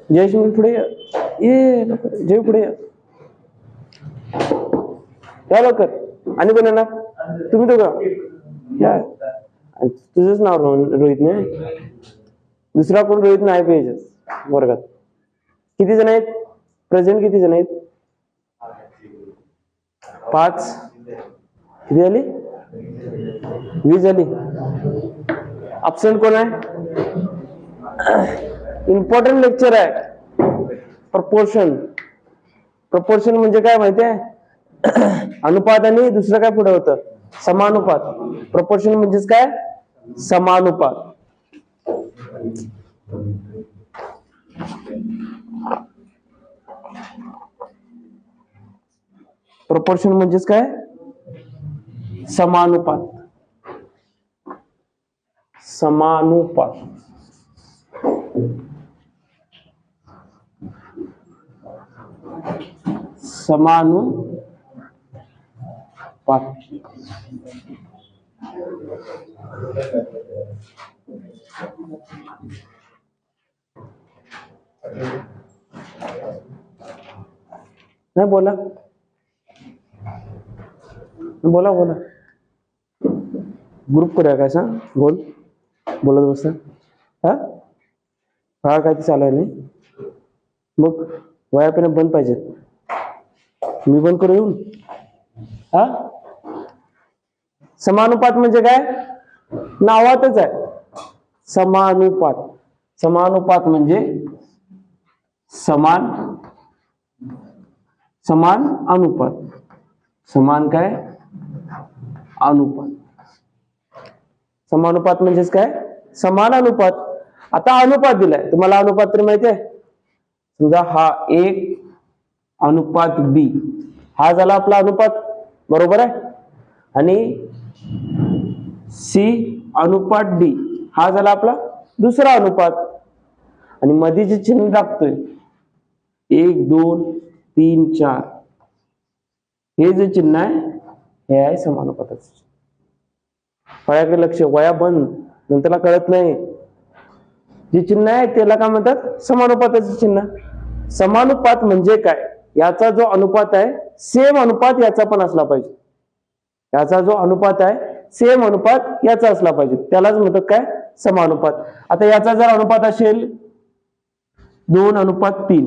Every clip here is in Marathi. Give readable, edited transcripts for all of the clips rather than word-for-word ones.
जयश्री पुढे ये जय पुढे या लवकर. आणि कोण येणार? तुम्ही दोघं या. तुझंच नाव रोहित नाही, दुसरा कोण रोहित नाही पाहिजे वर्गात. किती जण आहेत प्रेझेंट? किती जण आहेत? 5. किती झाली? 20 झाली. अब्सेंट कोण आहे? इम्पॉर्टंट लेक्चर आहे प्रपोर्शन. प्रपोर्शन म्हणजे काय माहिती आहे? अनुपात आणि दुसरं काय पुढे होतं? समानुपात. प्रपोर्शन म्हणजेच काय? समानुपात. प्रपोर्शन म्हणजेच काय? समानुपात. समानुपात. समानुपात. नाही बोला बोला बोला. ग्रुप करूया काय? सांग बोल. बोलत बसता. हा काय ते चालू आहे नाही. मग वया पेन बंद पाहिजेत. मी बंद करू येऊन? समानुपात म्हणजे काय? नावातच आहे समानुपात. समानुपात म्हणजे समान समान अनुपात. समान काय? अनुपात. समानुपात म्हणजेच काय? समान अनुपात. आता अनुपात दिलाय तुम्हाला. अनुपात तरी माहिती आहे. समजा हा 1 अनुपात B हा झाला आपला अनुपात, बरोबर आहे. आणि C अनुपात D हा झाला आपला दुसरा अनुपात. आणि मध्ये जे चिन्ह टाकतोय 1 2 3 4 हे जे चिन्ह आहे हे आहे समानुपाताचं. वयाकडे लक्ष. वया बंद. नंतरला कळत नाही. जे चिन्ह आहे त्याला काय म्हणतात? समानुपाताचं चिन्ह. समानुपात म्हणजे काय? याचा जो अनुपात आहे सेम अनुपात याचा पण असला पाहिजे. याचा जो अनुपात आहे सेम अनुपात याचा असला पाहिजे. त्यालाच म्हणतात काय? समानुपात. आता याचा जर अनुपात असेल 2 अनुपात 3,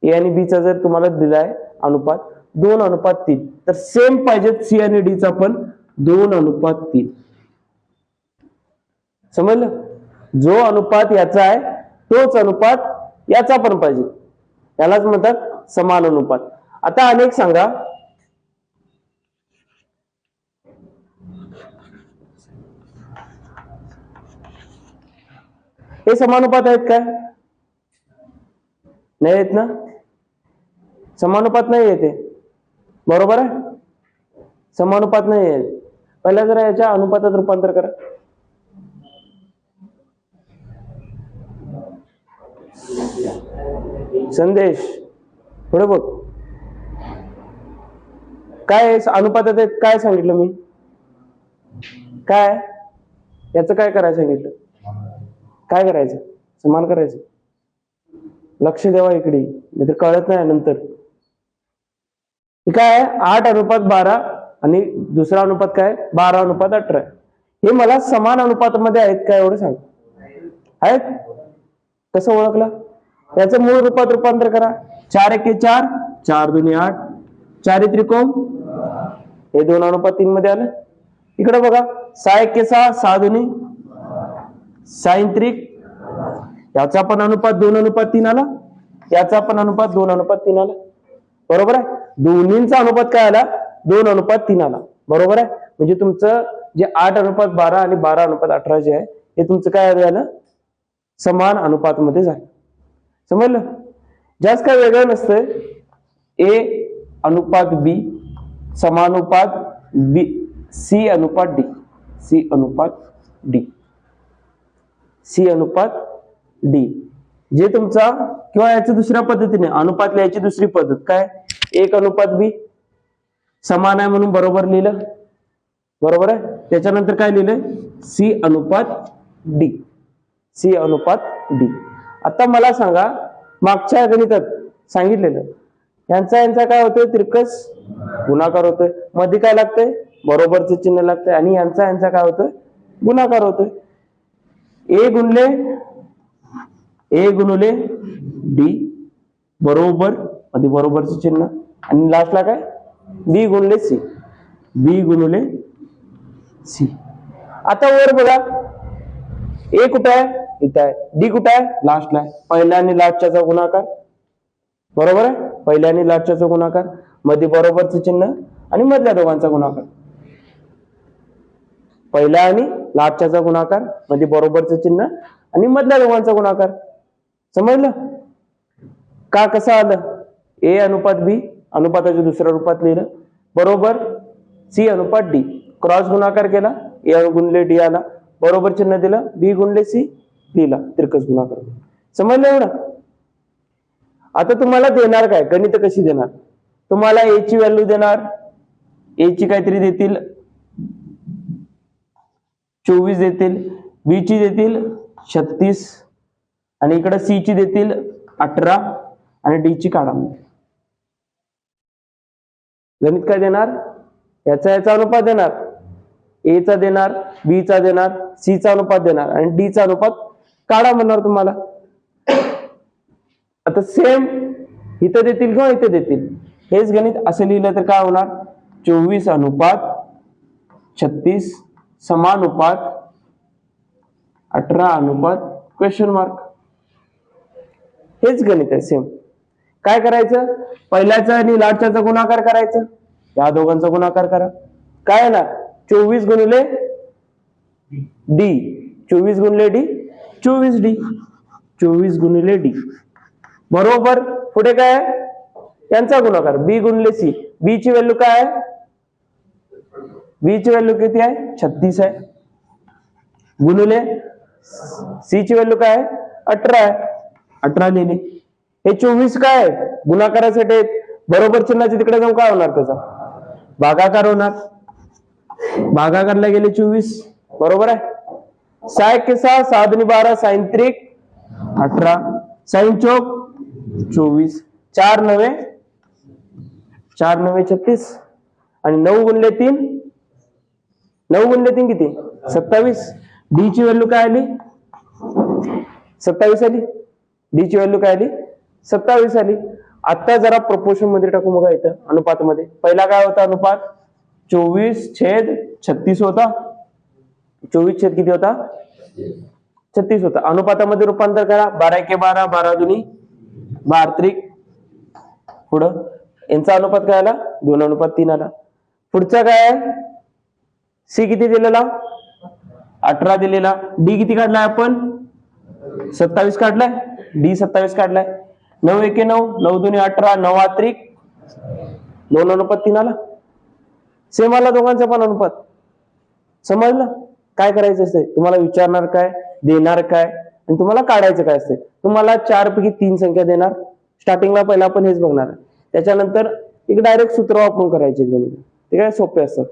ए आणि बी चा जर तुम्हाला दिलाय अनुपात 2 अनुपात 3, तर सेम पाहिजे सी आणि डी चा पण 2 अनुपात 3. समजलं? जो अनुपात याचा आहे तोच अनुपात याचा पण पाहिजे. यालाच म्हणतात समान अनुपात. आता अनेक सांगा. हे समानुपात आहेत काय? नाही आहेत ना? समानुपात नाही येते, बरोबर आहे. समानुपात नाही आहे. पहिला जरा याच्या अनुपातात रूपांतर करा. संदेश पुढे बघ. काय अनुपातात आहेत? काय सांगितलं मी? काय याचं काय करायचं सांगितलं? काय करायचं? समान करायचं. लक्ष द्यावा इकडे, नाहीतर कळत नाही नंतर. काय 8 अनुपात 12 आणि दुसरा अनुपात काय? 12 अनुपात 18. हे मला समान अनुपातामध्ये आहेत का एवढं सांग. आहेत? कसं ओळखलं? याचं मूळ रूपात रूपांतर करा. 4 1 4 4 2 8 4 त्रिकोण हे 2 अनुपात 3 मध्ये आलं. इकडे बघा 6 1 6 6 2 6 त्रिक. याचा पण अनुपात 2 अनुपात 3 आला. याचा पण अनुपात 2 अनुपात 3 आला. बरोबर आहे. दोन्हींचा अनुपात काय आला? 2 अनुपात 3 आला. बरोबर आहे. म्हणजे तुमचं जे 8 अनुपात 12 आणि 12 अनुपात 18 जे आहे हे तुमचं काय झालं? समान अनुपात मध्ये झालं. समजलं? जास्त काय वेगळं नसतंय. ए अनुपात बी समानुपात बी सी अनुपात डी. सी अनुपात डी. सी अनुपात डी. जे तुमचा किंवा याची दुसऱ्या पद्धतीने अनुपात लिहायची दुसरी पद्धत काय? 1 अनुपात बी समान आहे म्हणून बरोबर लिहिलं. बरोबर आहे. त्याच्यानंतर काय लिहिलंय? सी अनुपात डी. सी अनुपात डी. आता मला सांगा मागच्या गणितात सांगितलेलं. यांचा काय होतोय, तिरकस गुणाकार होतोय. मध्ये काय लागतंय, बरोबरचं चिन्ह लागतंय. आणि यांचा काय होतोय, गुणाकार होतोय. ए गुणुले डी बरोबर, मध्ये बरोबरचं चिन्ह. आणि लास्टला काय, बी गुणले सी. आता वर बघा, ए कुठं आहे, इथं आहे. डी कुठं आहे, लास्टला आहे. पहिल्या आणि लास्टच्या गुणाकार, बरोबर आहे. पहिल्या आणि लास्टच्या गुणाकार, मध्ये बरोबरचं चिन्ह आणि मधल्या दोघांचा गुणाकार. पहिल्या आणि लास्टच्या गुणाकार, मध्ये बरोबरचं चिन्ह आणि मधल्या दोघांचा गुणाकार. समजलं का, कसं आलं. ए अनुपात बी, अनुपाताच्या दुसऱ्या रूपात लिहिलं, बरोबर सी अनुपात डी. क्रॉस गुणाकार केला, ए गुणले डी आला, बरोबर चिन्ह दिलं, बी गुणले सी लिहिला, तिरकस गुणाकार. समजलं एवढं. आता तुम्हाला देणार काय, गणित कशी देणार, तुम्हाला ए ची व्हॅल्यू देणार. ए ची काहीतरी देतील 24 देतील, बी ची देतील 36 आणि इकडे सी ची देतील 18 आणि डी ची काढा. गणित काय देणार, याचा अनुपात देणार. ए चा देणार, बी चा देणार, सी चा अनुपात देणार आणि डी चा अनुपात काढा म्हणणार तुम्हाला. आता सेम इथं देतील किंवा इथे देतील, हेच गणित असं लिहिलं तर काय होणार, 24 अनुपात 36 समानुपात 18 अनुपात क्वेश्चन मार्क. हेच गणित आहे सेम. काय करायचं, पहिल्याचा आणि लास्टचा गुणाकार करायचं, या दोघांचा गुणाकार करा. काय आहे ना, 24 गुणिले डी, 24 गुणिले डी 24 डी, 24 गुणिले डी बरोबर. पुढे काय आहे, यांचा गुणाकार, बी गुणिले सी. बी ची व्हॅल्यू काय आहे, बी ची व्हॅल्यू किती आहे, 36 आहे, गुणिले सी ची व्हॅल्यू काय आहे, 18 आहे, 18 लिहिली. हे 24 काय आहे, गुणाकारासाठी बरोबर चिन्हाचे तिकडे जाऊन काय होणार, त्याचा भागाकार होणार. भागाकारला गेले 24, बरोबर आहे. 6 के 6 7 आणि 12 साइन त्रिक 18, साइन चौक 24, 4 9 36 आणि 9 गुणले 3, 9 गुणले 3 किती, 27. डी ची व्हॅल्यू काय आली, 27 आली. डी ची व्हॅल्यू काय आली, 27 आली. आता जरा प्रोपोर्शन मध्ये टाकू बघा. इथं अनुपात मध्ये पहिला काय होता अनुपात, 24/36 होता. 24 छेद किती होता, 36 होता. अनुपातामध्ये रूपांतर करा, 12 के 12 12 दुनी 12 त्रिक. पुढं यांचा अनुपात काय आला, 2:3 आला. पुढचा काय आहे, सी किती दिलेला, 18 दिलेला. डी किती काढलाय आपण, 27 काढलाय. डी 27 काढलाय. 9 1 9 9 दुनी 18 9 त्रिक 2:3 आला. सेम आला दोघांचा पण अनुपात. समजलं काय करायचं असते, तुम्हाला विचारणार काय, देणार काय आणि तुम्हाला काढायचं काय असते. तुम्हाला 4 पैकी 3 संख्या देणार. स्टार्टिंगला पहिला आपण हेच बघणार, त्याच्यानंतर एक डायरेक्ट सूत्र वापरून करायचे गणित. ते काय सोपे असतात.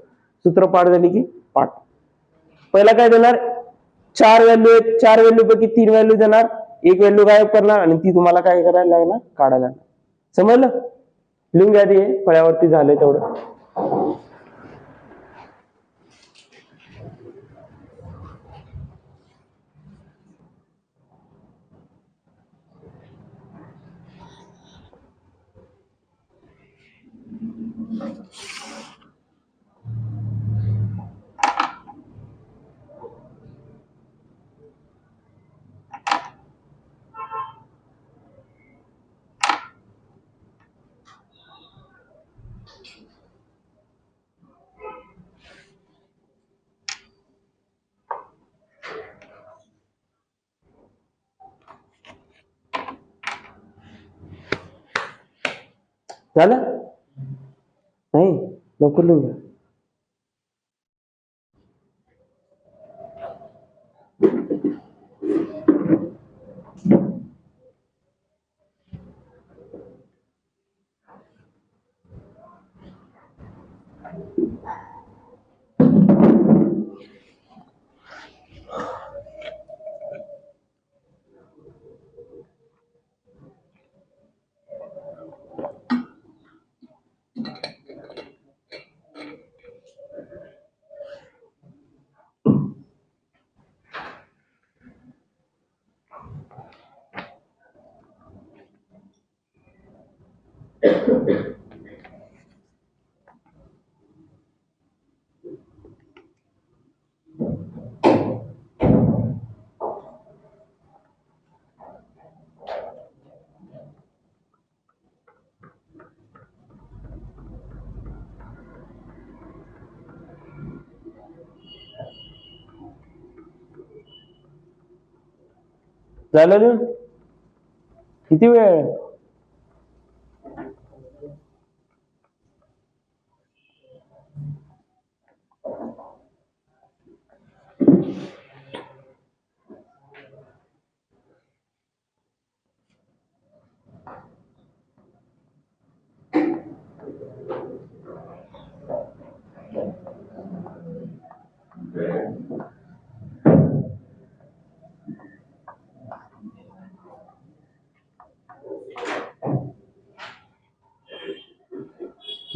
सूत्र पाठ झाली की पाठ. पहिला काय देणार, 4 व्हॅल्यू आहेत, 4 व्हॅल्यू पैकी 3 व्हॅल्यू देणार, एक व्हॅल्यू गायब करणार आणि ती तुम्हाला काय करायला लागणार, काढायला लागणार. समजलं, लिहून घ्या ते फळ्यावरती झालंय तेवढं. झालं नाही, लवकर लिहून घ्या. झालं लिहून? किती वेळ?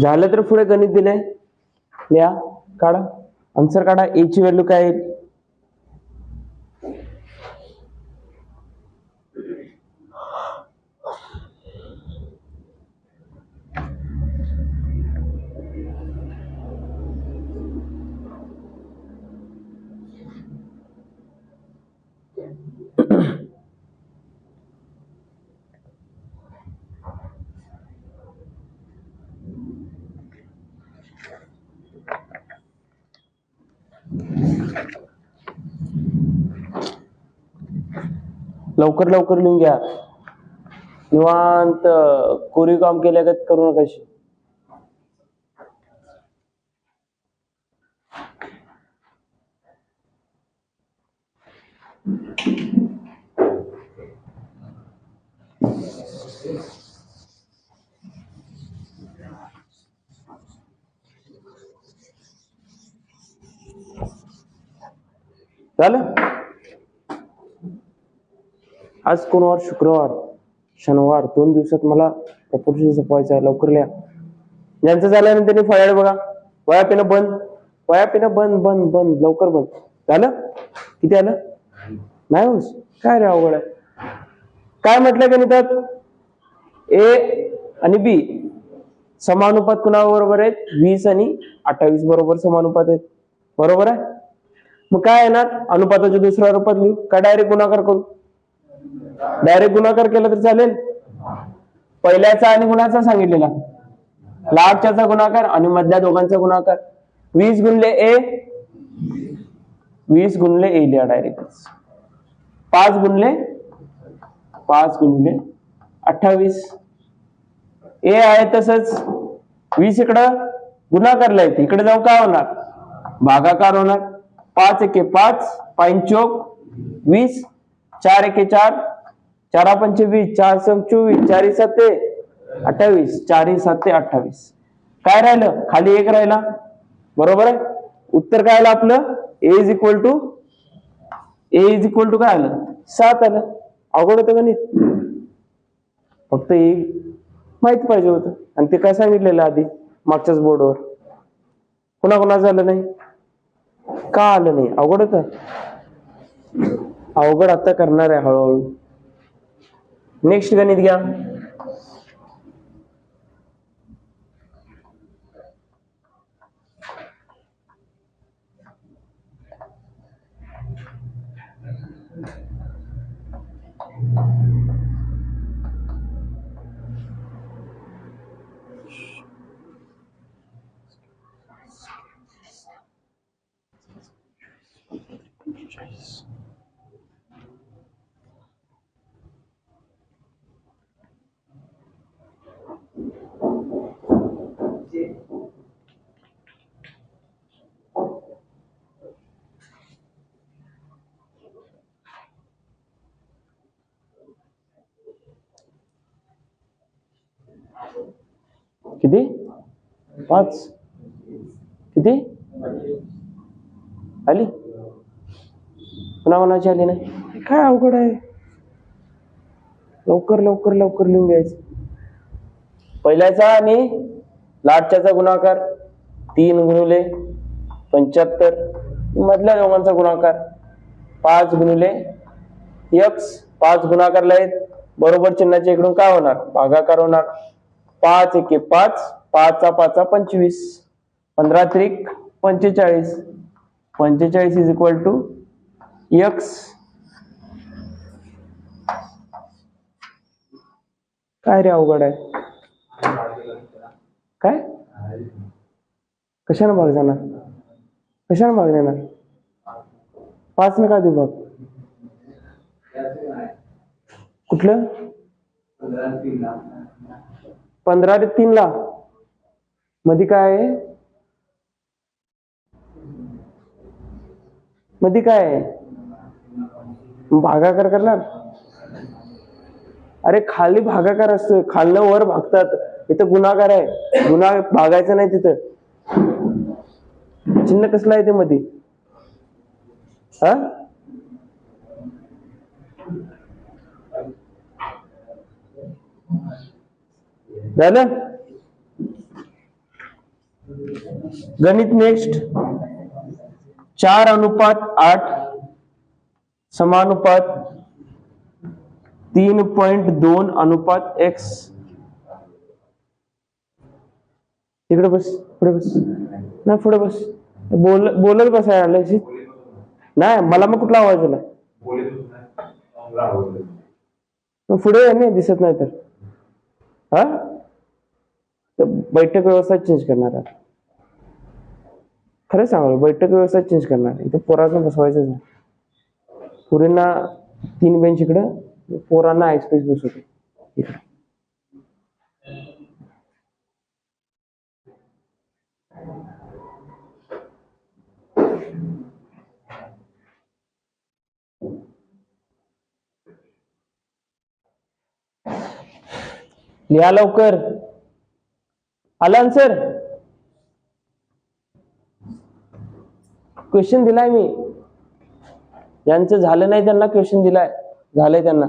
झालं तर पुढे गणित दिलंय, लिहा, काढा, आन्सर काढा. ए ची व्हॅल्यू काय येईल? लवकर लवकर लिहून घ्या, निवांत कोरीव काम केल्यागत करू नका. झालं? आज कोणवार? शुक्रवार, शनिवार, 2 दिवसात मला प्रपोर्शन संपवायचं आहे. लवकर लिहा. ज्यांचं झालं ना त्यांनी फळ्याकडे बघा. वया पेनं बंद, वया पेनं बंद बंद बंद, लवकर बंद. झालं? किती आलं? नाही होस काय रे, अवघड आहे. काय म्हटलं गणितात? ए आणि बी समानुपात कुणाबरोबर आहेत? 20 आणि 28 बरोबर समानुपात आहेत. बरोबर आहे. मग काय येणार? अनुपाताच्या दुसऱ्या रूपात लिहू का डायरेक्ट गुणाकार करू? डायरेक्ट गुणाकार केला तर चालेल. पहिल्याचा आणि गुणाचा सांगितलेला, लाटच्याचा गुणाकार आणि मधल्या दोघांचा गुणाकार. 20 गुणले ए, 20 गुणले ए लिहा डायरेक्ट. 5 गुणले 28. ए आहे तसंच 20 इकडं गुणाकारला येते, इकडे जाऊन काय होणार? भागाकार होणार. 5 एके 5, 5 चौक 20, 4 एके 4, 4 पंचे 20, 4 सम 24, 4 7 28, 4 7 28. काय राहिलं? खाली 1 राहिला. बरोबर आहे. उत्तर काय आलं आपलं? ए इज इक्वल टू काय आलं? 7 आलं. अवघड होतं गणित, फक्त एक माहित पाहिजे होतं. आणि ते काय सांगितलेलं आधी मागच्याच बोर्डवर. कुणाकुणाचं झालं नाही? का आलं नाही? अवघड होतं. अवघड आता करणार आहे हळूहळू. नेक्स्ट गणित घ्या. किती? 5. किती आली? कुणाची आली नाही? काय अवघड आहे. लवकर लवकर लवकर लिहून घ्यायचं. पहिल्याचा आणि लाटच्याचा गुणाकार 3 गुणिले 75, मधल्या दोघांचा गुणाकार 5 गुणिले x. 5 गुणाकारला आहेत, बरोबर चिन्हाच्या इकडून काय होणार? भागाकार होणार. 5 एके 5, 5 5 25, 15 त्रिक 45, 45 इज इक्वल टू x. काय रे अवघड आहे काय? कशाने भाग जाणार? कशाने भाग देणार? 5 ने काय देऊ भाग? कुठलं? 15 ते 3 ला मध्ये काय आहे? मध्ये काय आहे? भागाकार करणार? अरे खाली भागाकार असतोय, खालनं वर भागतात, इथं गुणाकार आहे, गुणा भागायचं नाही तिथं. चिन्ह कसलं आहे ते मध्ये? हा झालं गणित. Next 4:8 समानुपात 3.2:x. इकडे बस, पुढे बस, नाही पुढे बस. बोलत बसायला नाही मला, मग कुठला आवाज आला? पुढे नाही दिसत नाही तर हा बैठक व्यवस्था चेंज करणार आहे. खरं सांगा, बैठक व्यवस्था चेंज करणार आहे. इथे पोरांना बसवायचंच नाही. पुरींना 3 बेंच इकडं, पोरांना आयस्पेस बसवतो इकडे. लिहा लवकर. आला आन्सर? क्वेश्चन दिलाय मी. ज्यांचं झालं नाही त्यांना क्वेश्चन दिलाय, झालंय त्यांना.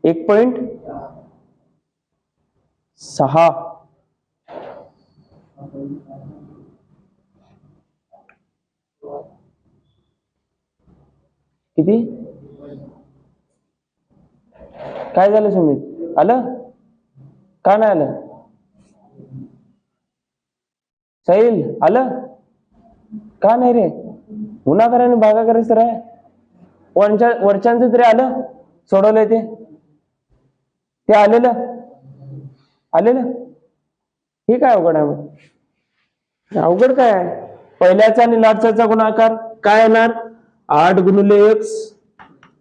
एक 1.6 किती? काय झालं सुमित? आलं का नाही आलं? साहिल आलं का नाही रे? गुणाकाराने भागाकाराच तर आहे. वरच्यांचं तरी आलं, सोडवलंय ते आलेलं. हे काय अवघड आहे मग? अवघड काय आहे? पहिल्याचा आणि लाटचा गुणाकार काय येणार? 8 गुणिले x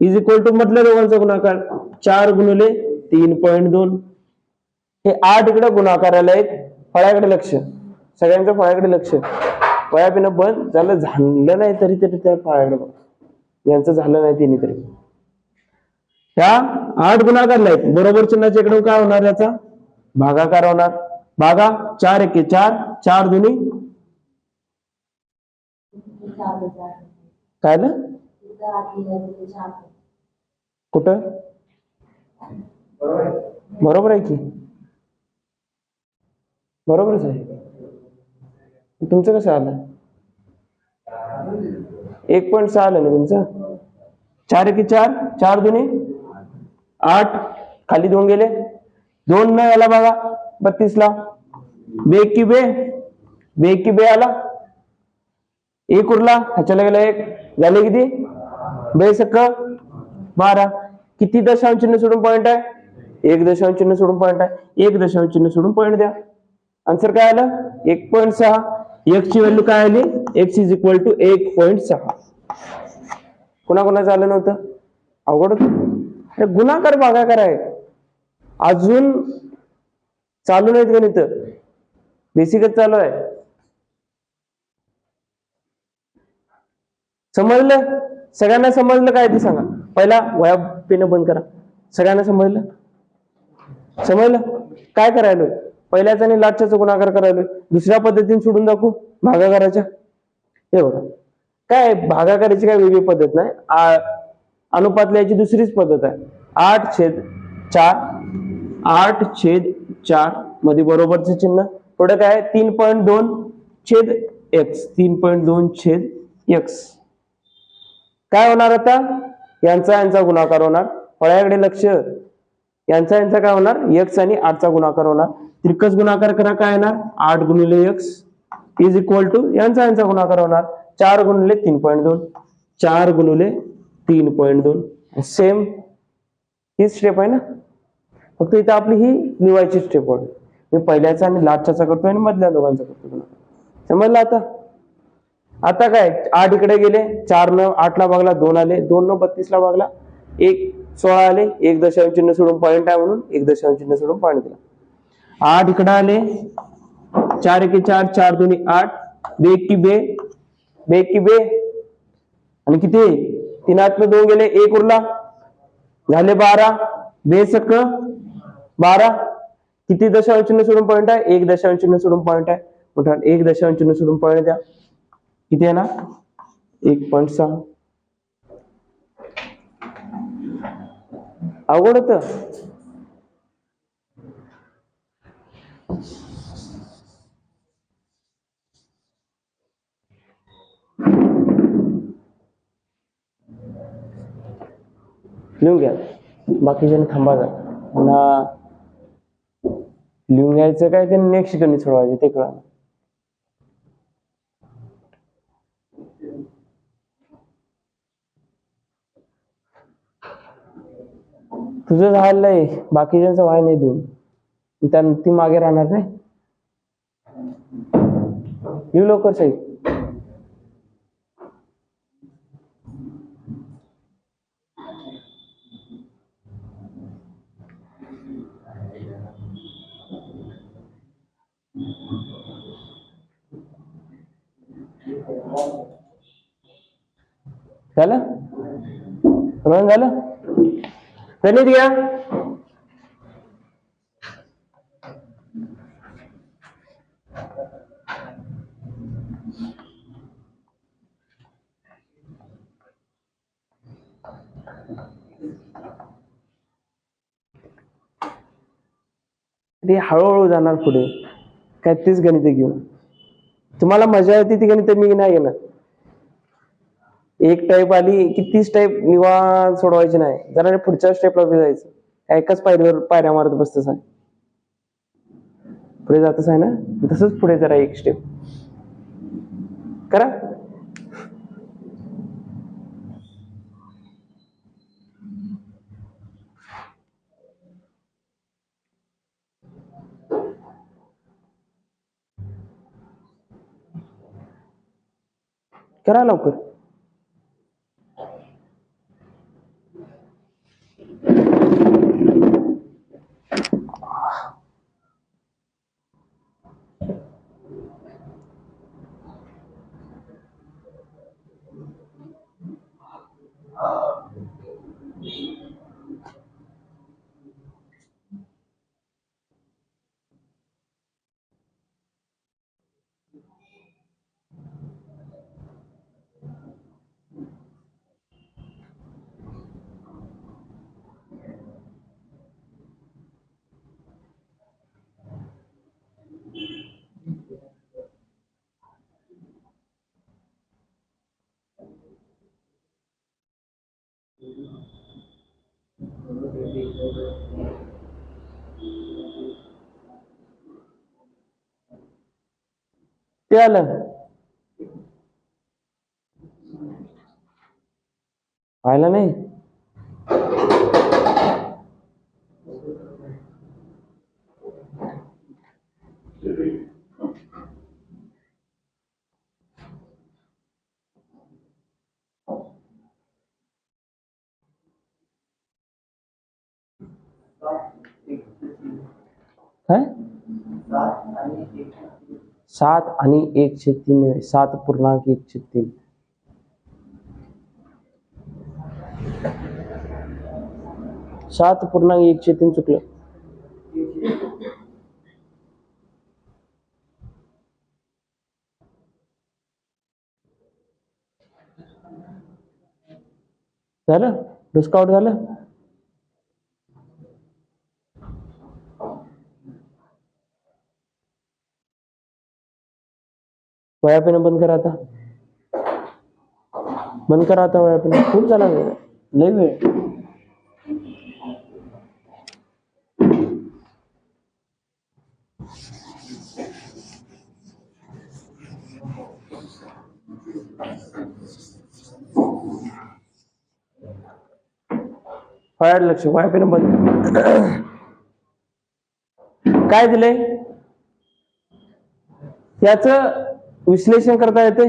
इज इक्वल टू मधल्या दोघांचा गुणाकार 4 गुणिले 3.2. हे 8 इकडे गुणाकाराला आहेत. फळ्याकडे लक्ष, सगळ्यांचं फळ्याकडे लक्ष. फळ्या पिणं बंद झालं नाही तरी त्या फळ्याकडे बघ. यांचं झालं नाही तिने तरी. ह्या 8 गुणाकारला आहेत, बरोबर चिन्हाच्या इकडे काय होणार? याचा भागाकार होणार. भागा 4 एके 4, 4 दुनी काय ना? कुठं? बरोबर आहे की, बरोबरच आहे. तुमचं कसं आलं? 1.6 आलं ना तुमचं. 4 एके 4, 4 दुनी 8, खाली 2 गेले, 2 न याला बघा 32 ला. बे की बे आला, 1 उरला, ह्याच्याला गेला 1, झाले किती? 12. किती दशांश चिन्ह सोडून पॉईंट आहे? 1 दशांश चिन्ह सोडून पॉईंट आहे. 1 दशांश चिन्ह सोडून पॉईंट द्या. आन्सर काय आलं? 1.6. x ची व्हॅल्यू काय आली? x is equal to 1.6. कोणाकोणाचं आलं नव्हतं? अवघड होत. गुणाकार भागाकार आहे, अजून चालू नाहीत गणित, बेसिकच चालू आहे. समजलं? सगळ्यांना समजलं काय ते सांगा. पहिला वया पेन बंद करा. सगळ्यांना समजलं? काय करायलोय? पहिल्याचा आणि लाटच्याचा गुणाकार करायलोय. दुसऱ्या पद्धतीने सोडून दाखवू भागाकाराच्या. हे बघा, काय भागाकाराची काय वेगळी पद्धत नाही, अनुपात लिहायची दुसरीच पद्धत आहे. 8/4, 8/4 4 मध्ये बरोबरचे चिन्ह, पुढे काय 3.2 छेद x, 3.2 छेद x. काय होणार आता, यांचा गुणाकार होणार. फळ्याकडे लक्ष, यांचा काय होणार, x आणि 8 चा गुणाकार होणार. तिरकस गुणाकार करा, काय येणार 8 गुणिले x इज इक्वल टू यांचा गुणाकार होणार 4 गुणिले 3.2, 4 गुणिले 3.2. सेम ही स्टेप आहे ना, फक्त इथे आपली ही लिवायची स्टेप होती. मी पहिल्याचा आणि लास्टचा करतोय आणि मधल्या दोघांचा करतो. समजलं आता. आता काय 8 इकडे गेले, 4 न 8 ला भागला 2 आले, 2 न 32 ला भागला 1 16 आले, 1 दशांश चिन्ह सोडून पॉईंट आहे म्हणून 1 दशांश चिन्ह सोडून पॉईंट दिला. 8 इकडे आले, 4 1 4, 4 2 8, 2 1 बे आणि किती 3 8 में 2 गेले, 1 उरला, झाले 12, बेसक 12. किती दशांश चिन्ह सोडून पॉईंट आहे, 1 दशांश चिन्ह सोडून पॉईंट आहे. मोठा 1 दशांश चिन्ह सोडून पॉईंट द्या, किती आहे ना 1.6. अवघड होतं. लिहून घ्या, बाकीच्या थांबा जा. पुन्हा लिहून घ्यायचं काय ते नेक्स्ट गणित सोडवायचे ते कळा. तुझं झालंय, बाकीच्यांचं व्हाय नाही देऊन, त्यानं ती मागे राहणार नाही. लिहू लवकर साहेब. झालं झालं, गणित घ्या. ते हळूहळू जाणार पुढे, काय तीच गणिते घेऊन. तुम्हाला मजा येते ती गणिते मी नाही घेणार. एक टाईप आली की 30 टाईप निवांत सोडवायची नाही, जरा पुढच्या स्टेपला जायचं. एकाच पायऱ्या मारत बसतच आहे, पुढे जातच आहे ना, तसंच पुढे जरा एक स्टेप करा. करा लवकर. ते आलं, व्हायला नाही. काय 7 आणि 1/3, 7.1/3. सात पूर्णांक 1/3 चुकलं. झालं, डिस्काउंट झालं. वया पेन बंद करा आता, बंद करा आता वया पेन. खूप झाला वेळ, लय वेळ. वया लक्ष, वया पेन बंद. काय दिलंय याच विश्लेषण करता येते,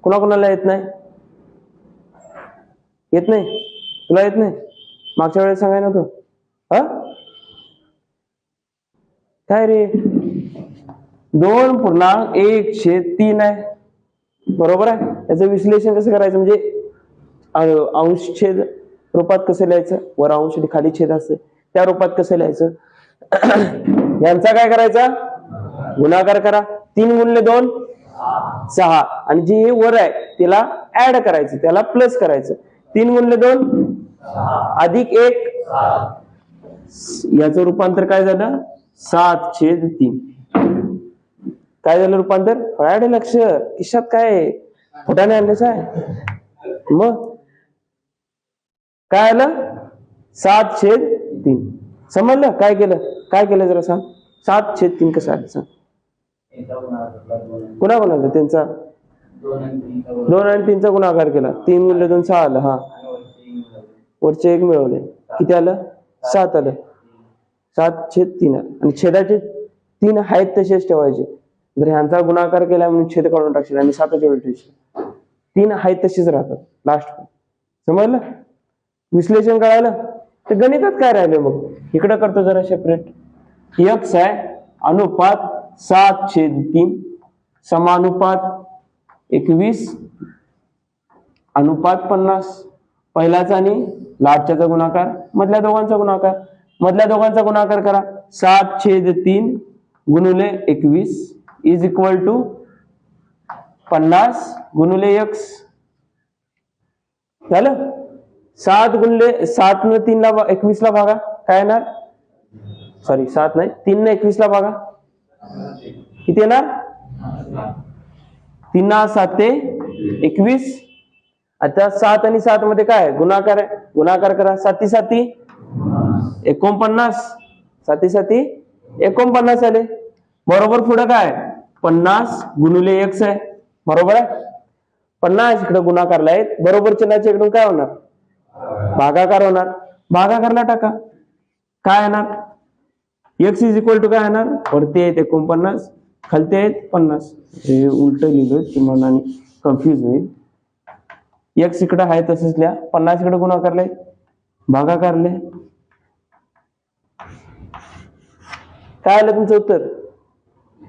कुणाकुणाला येत नाही? येत नाही? तुला येत नाही? मागच्या वेळेस सांगाय नव्हतं? हा काय रे, 2.1/3 आहे, बरोबर आहे. याचं विश्लेषण कसं करायचं, म्हणजे अंश छेद रूपात कसं लिहायचं, वर अंश आणि खाली छेद असते त्या रूपात कसं लिहायचं. यांचा काय करायचा, गुणाकार करा. 3 गुणिले 2 6, आणि जे हे वर आहे त्याला ऍड करायचं, त्याला प्लस करायचं. 3 गुणिले 2 अधिक 1, याचं रूपांतर काय झालं, 7/3. काय झालं रूपांतर? फळाडे लक्ष, किशात काय फुटाने आणलेच आहे. मग काय आलं, 7/3. समजलं काय केलं, काय केलं जरा सांग. 7/3 कसं आलं सांग. कुणाचा त्यांचा 2 आणि 3चा गुणाकार केला. 3 गुणिले 2 6 आलं. हा, वरचे 1 मिळवले, किती आलं, 7 आलं. 7/3 आलं. आणि छेदाचे 3 आहेत तसेच ठेवायचे. जर ह्यांचा गुणाकार केला म्हणून छेद काढून टाकशील आणि 7च्या वेळी ठेवशील, 3 आहेत तशीच राहतात लास्ट. समजलं, विश्लेषण कळालं. तर गणितात काय राहिलं मग, इकडं करतो जरा सेपरेट. x आहे अनुपात 7/3 समानुपात 21 अनुपात 50. पहिल्याचा आणि लाटच्याचा गुणाकार, मधल्या दोघांचा गुणाकार. मधल्या दोघांचा गुणाकार करा. 7/3 गुणिले 21 इज इक्वल टू 50 गुणिले x. झालं. 7 गुणिले 7 न 3 ला 21 ला भागा, काय येणार, सॉरी 7 नाही 3 न 21 ला भागा, किती येणार, 3 7 ते 21. आता 7 आणि 7 मध्ये काय गुणाकार आहे, गुणाकार करा. 7 7 49, 7 7 49 आले. बरोबर. पुढे काय 50 गुणिले x आहे, बरोबर आहे. 50 इकडे गुणाकारला आहे, बरोबर चिन्हाच्या इकडून काय होणार, भागाकार होणार. भागाकारला टाका, काय येणार, x इज इक्वल टू काय येणार, वरती आहेत 49 खालती आहेत 50. हे उलट लिहिलं तुम्हाला कन्फ्युज होईल. x इकडे आहे तसंच लिहा, 50 इकडे गुणाकारले भागाकारले. काय आलं तुमचं उत्तर,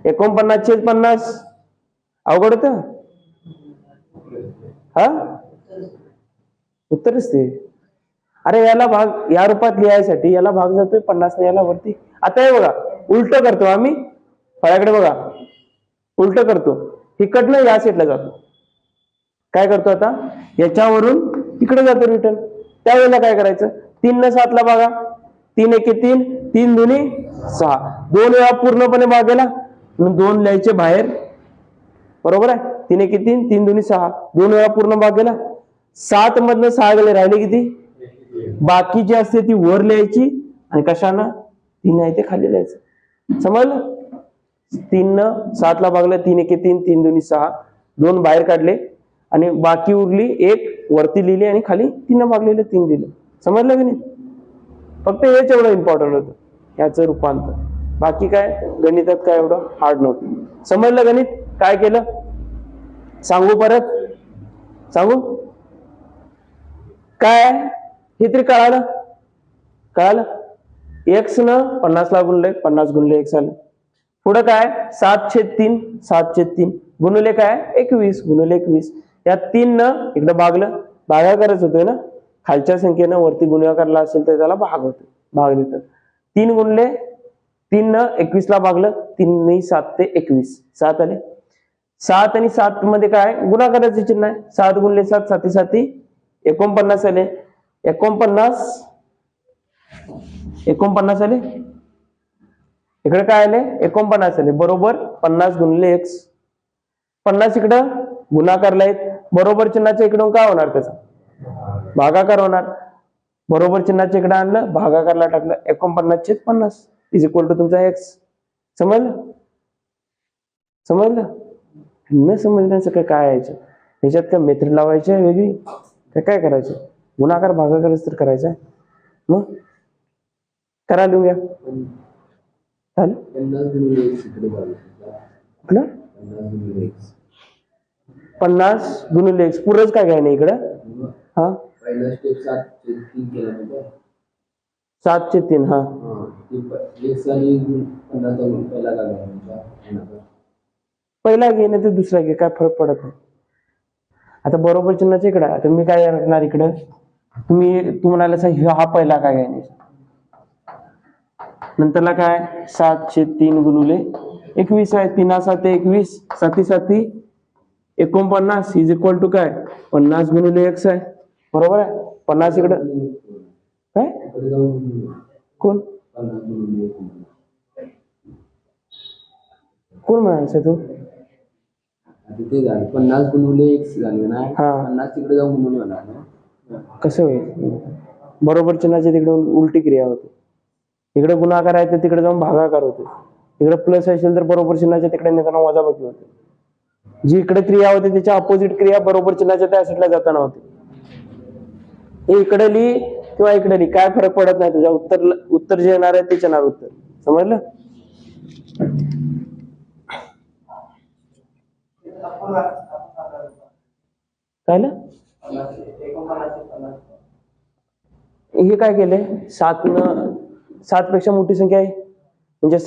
49/50. अवघड होतं हा, उत्तरच ते. अरे याला भाग या रूपात लिहायसाठी याला भाग जातोय 50 ने, याला वरती. आता हे बघा उलट करतो आम्ही, फळ्याकडे बघा, उलट करतो. इकडनं या साईडला जातो. काय करतो आता, याच्यावरून इकडे जातो रिटर्न. त्यावेळेला काय करायचं, 3 न 7 ला भागा, 3 1 3, 3 2 6. 2 वेळा पूर्णपणे भागेला, 2 लिहायचे बाहेर, बरोबर आहे. 3 1 3, 3 2 6, 2 वेळा पूर्ण भाग गेला. 7 मधनं 6 गेले, राहिले किती, बाकीची असते ती वर लिहायची, आणि कशानं 3 आहे ते खाली लिहायचं. समजलं. 3 न 7 ला भागलं, 3 1 3, 3 2 6, 2 बाहेर काढले आणि बाकी उरली 1 वरती लिहिली आणि खाली 3 भागलेले 3 दिले. समजलं की नाही. फक्त हेच एवढं इम्पॉर्टंट होतं, याचं रूपांतर. बाकी काय गणितात काय एवढं हार्ड नव्हतं. समजलं गणित काय केलं, सांगू परत, सांगू काय हे तरी कळालं, कळालं. x न 50 ला गुणले, 50 गुणले x आलं. पुढे काय 7/3, 7/3 गुणिले काय 21 गुणिले 21. या 3 न इकडे भागलं, भागाकारच होतोय ना, खालच्या संख्येनं वरती गुणाकारला असेल तर त्याला भाग होतो, भाग देतात. 3 गुणले 3 न 21 ला भागलं, 3 नाही 7 ते 21, 7 आले. 7 आणि 7 मध्ये काय गुणाकाराचे चिन्ह आहे. 7 गुणले 7, 7 7 49 आले. 49 आले. इकडे काय आले 49 आले, बरोबर 50 गुणिले x. 50 इकडं गुणाकारला आहेत, बरोबर चिन्हाच्या इकडून काय होणार त्याचा भागाकार होणार. बरोबर चिन्हाच्या इकडे आणलं, भागाकारला टाकलं, 49/50 इज इक्वल टू तुमचा एक्स. समजलं? समजलं? न समजण्याचं काय यायचं ह्याच्यात काय मेथड लावायची आहे वेगळी काय करायचं? गुणाकार भागाकारच तर करायचं आहे. मग करा, लिहून घ्या. कुठलं 50 गुणिले x पुरंच काय काय नाही इकडं. हा 7/3. हा पहिला घे नाही तर दुसरा घे, काय फरक पडत नाही. आता बरोबर चिन्हाच्या इकडं आता मी काय करणार इकडं, तू म्हणाला हा पहिला काय घ्यायचा, नंतरला काय 7/3 गुणिले 21 आहे. 3 7 21, 7 7 49 इज इक्वल टू काय 50 गुणिले x आहे. बरोबर आहे. 50 इकडं काय कोण कोण म्हणायचं तू? 50 गुणिले x झाले ना, 50 तिकडे जाऊन गुणून होणार ना. कसं होईल? बरोबर चिन्हाची तिकडे उलटी क्रिया होते. इकडे गुणाकार आहे तर तिकडे जाऊन भागाकार होते. इकडे प्लस असेल तर बरोबर चिन्हाच्या तिकडे नेताना वजाबाकी होते. जी इकडे क्रिया होते त्याच्या अपोजिट क्रिया बरोबर चिन्हाच्या त्या साईडला जाताना होते. हे इकडे लिही किंवा इकडे लिही, काय फरक पडत नाही. तुझ्या उत्तर जे येणार आहे तेच येणार उत्तर. समजलं? काय ना हे काय केलंय, 7 पेक्षा मोठी संख्या आहे म्हणजे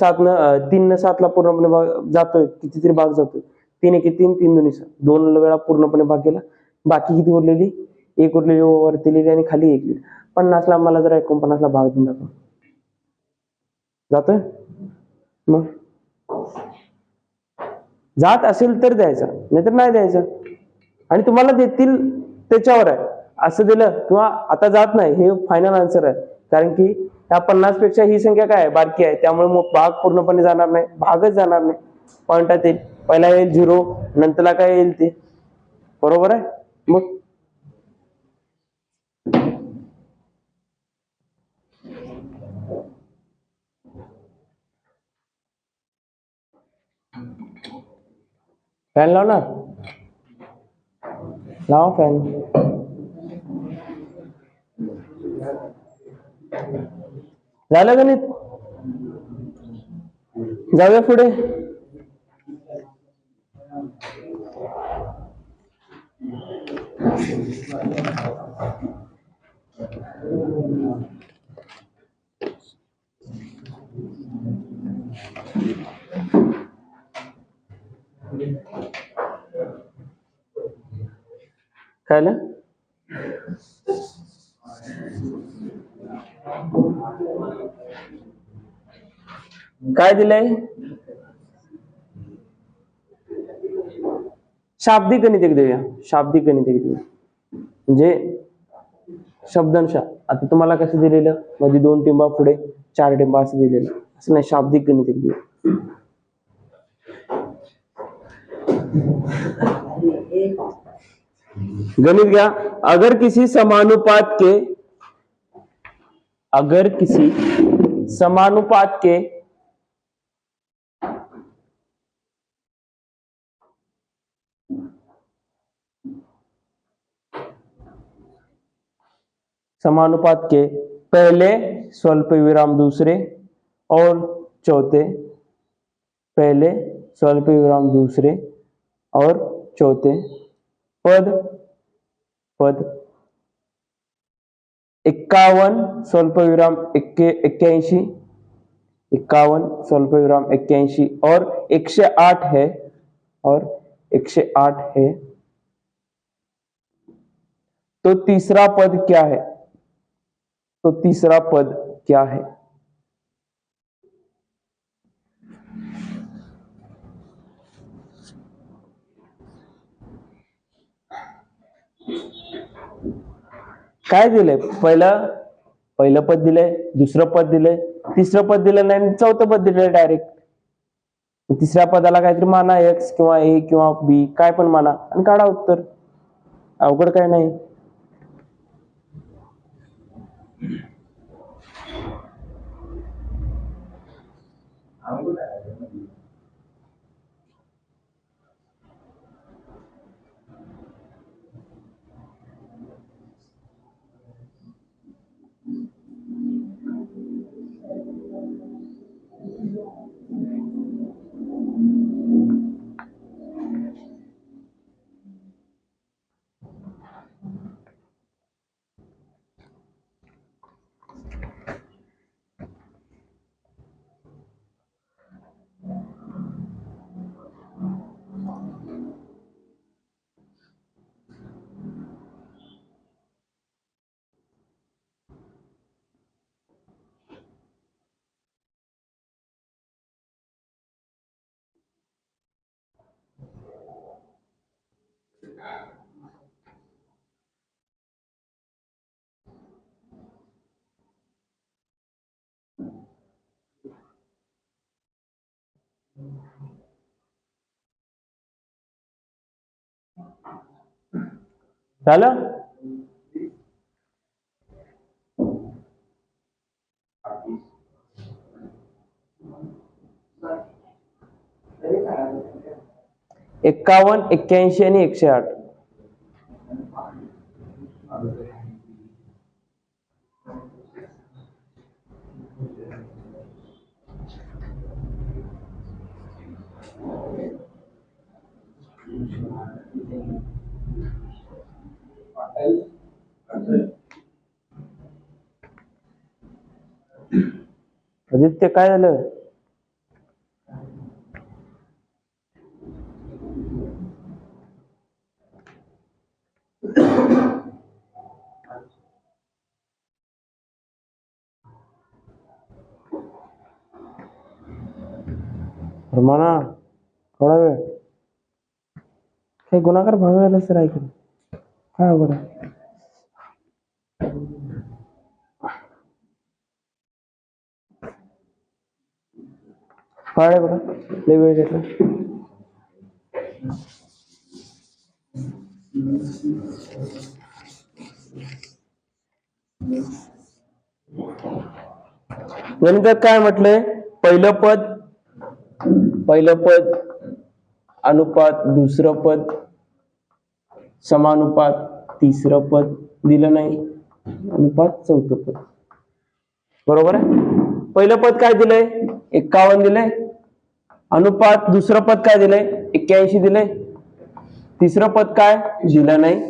3 7 ला पूर्णपणे भाग जातोय, कितीतरी भाग जातोय. 3 1 3 3 2 7 2 वेळा पूर्णपणे भाग केला. बाकी किती उरलेली? 1 उरलेली, वरती लिहिली आणि खाली 1 लिहिली. 50 ला मला जरा 49 ला भाग देऊन दाखव. जातोय? मग जात असेल तर द्यायचा, नाहीतर नाही द्यायचं. आणि तुम्हाला देतील त्याच्यावर आहे. असं दिलं किंवा आता जात नाही, हे फायनल आन्सर आहे. कारण की त्या 50 पेक्षा ही संख्या काय आहे, बारकी आहे. त्यामुळे भाग पूर्णपणे जाणार नाही, भागच जाणार नाही. पॉइंटात येईल, पहिला येईल 0, नंतरला काय येईल ते. बरोबर आहे. मग फॅन लाव ना, लावा फॅन. झालं गणित? जाऊया पुढे. काय ना काय दिलंय? शाब्दिक गणित एक देऊया. शाब्दिक गणित एक देऊया म्हणजे शब्दांशा. आता तुम्हाला कसं दिलेलं, मध्ये 2 टिंबा पुढे 4 टिंबा असं दिलेलं, असं नाही. शाब्दिक गणित एक देऊया. गणित घ्या. अगर किसी समानुपात के पहले स्वल्प विराम दूसरे और चौथे, पहले स्वल्प विराम दूसरे और चौथे पद 51 स्वल्प विराम 81, 51 स्वल्प विराम 81 और 108 है, तो तीसरा पद क्या है? काय दिलंय? पहिलं पद दिलंय, दुसरं पद दिलंय, तिसरं पद दिलं नाही, चौथं पद दिलंय डायरेक्ट. तिसऱ्या पदाला काहीतरी माना एक्स किंवा ए किंवा बी काय पण माना आणि काढा उत्तर. अवघड काय नाही. झालं. एक्कावन्न, 81 आणि 108. आदित्य काय झालं? म्हणा थोडा वेळ काही गुणाकार भागायला सर ऐकलं काय अवघड आहे. बघा लय वेळ घेतला. गणितात काय म्हटलंय? पहिलं पद अनुपात, दुसरं पद समानुपात, तिसरं पद दिलं नाही अनुपात, चौथं पद. बरोबर आहे. पहिलं पद काय दिलंय? 51 दिलंय. अनुपात दुसरं पद काय दिलंय? 81 दिलंय. तिसरं पद काय दिलं नाही.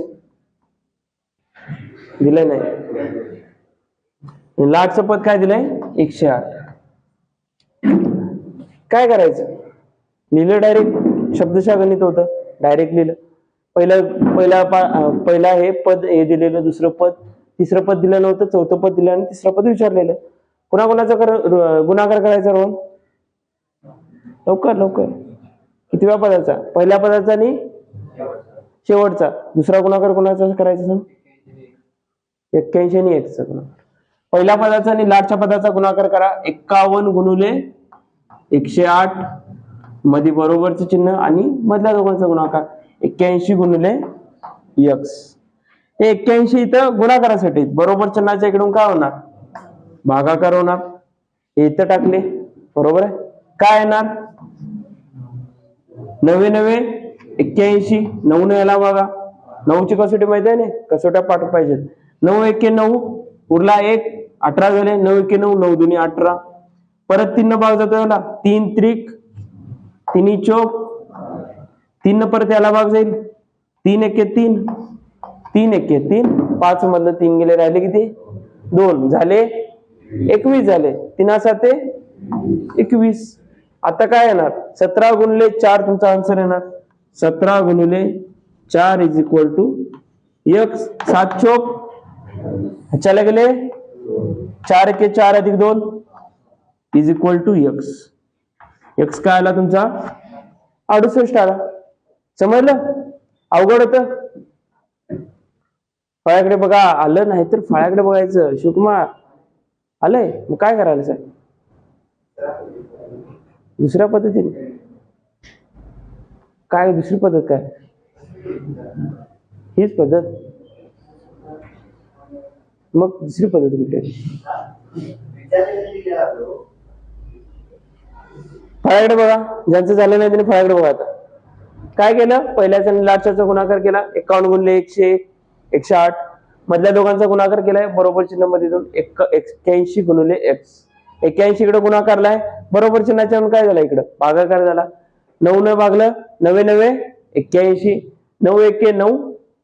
लाटचं पद काय दिलंय? 108. काय करायचं? लिहिलं डायरेक्ट. शब्दशः गणित होतं. डायरेक्ट लिहिलं. पहिला हे पद हे दिलेलं, दुसरं पद, तिसरं पद दिलं नव्हतं, चौथं पद दिलं आणि तिसरं पद विचारलेलं. कोणाकोणाचा गुणाकार करायचा रोहन? लवकर. कितव्या पदाचा? पहिल्या पदाचा आणि शेवटचा. दुसरा गुणाकार कोणाचा करायचा सांग? 81 आणि 1 चा गुणाकार. पहिल्या पदाचा आणि लाटच्या पदाचा गुणाकार करा. 51 गुणुले 108 मध्ये बरोबरचं चिन्ह आणि मधल्या दोघांचा गुणाकार 81 गुणुले x. हे 81 इथं गुणाकारासाठी, बरोबर चिन्हाच्या इकडून काय होणार? भागाकार होणार. हे इथं टाकले. बरोबर आहे. काय येणार? 9 81. 9 याला बघा. 9ची कसोटी माहिती आहे ना? कसोट्या पाठ पाहिजेत. 9 1 9 उरला 1, 18 झाले. 9 1 9, 9 2 18. परत 3 भाग जातो याला. 3 त्रिक, 3 चौक, 3 परत याला भाग जाईल. 3 1 3, 3 1 3. 5 मधलं 3 गेले, राहिले किती? 2 झाले 21 झाले. 3 7 21. आता काय येणार? 17 गुणिले 4 तुमचा आन्सर येणार. 17 गुणिले 4 इज इक्वल टू x. 7 चौक ह्याच्याला गेले 4 1 4 अधिक 2 is equal to x. x काय आला तुमचा? 68 आला. समजलं? अवघड होतं. फळ्याकडे बघा. आलं नाही तर फळ्याकडे बघायचं. शिवकुमार आलंय मग काय करायला साहेब? दुसऱ्या पद्धतीने काय दुसरी पद्धत काय? हीच पद्धत. मग दुसरी पद्धत कुठे? फळाकडे बघा, ज्यांचं झालं नाही त्यांनी फळाकडे बघा. आता काय केलं? पहिल्याचा आणि लास्टचा गुणाकार केला, 51 गुणिले 101 108. मधल्या दोघांचा गुणाकार केलाय, बरोबर चिन्ह मध्ये देऊन 81 गुणिले x. 81 इकडे गुणाकारलाय, बरोबर चिन्हाच्या काय झाला? इकडं भागाकार झाला. 9 ने भागलं, 9 9 81, 9 1 9,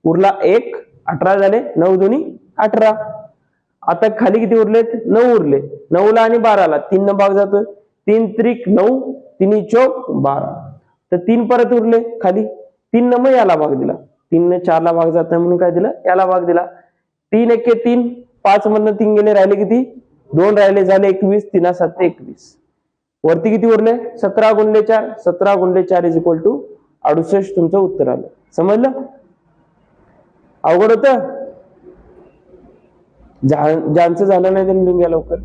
उरला 1, 18 झाले, 9 2 18. आता खाली किती उरलेत? 9 उरले. 9 ला आणि 12 ला 3 न भाग जातोय, 3 त्रिक 9, 3 चौक 12. तर 3 परत उरले खाली, 3 न मग याला भाग दिला, 3 ने 4 ला भाग जात नाही म्हणून काय दिलं? याला भाग दिला. 3 1 3, 5 मधनं 3 गेले, राहिले किती? 2 राहिले, झाले 21, 3 7 21. वरती किती उरले? 17 गुणिले 4, 17 गुणिले 4 इज इक्वल टू 68. तुमचं उत्तर आलं. समजलं? अवघड होतं? ज्यांचं झालं नाही त्यांनी लिहून घ्या लवकर.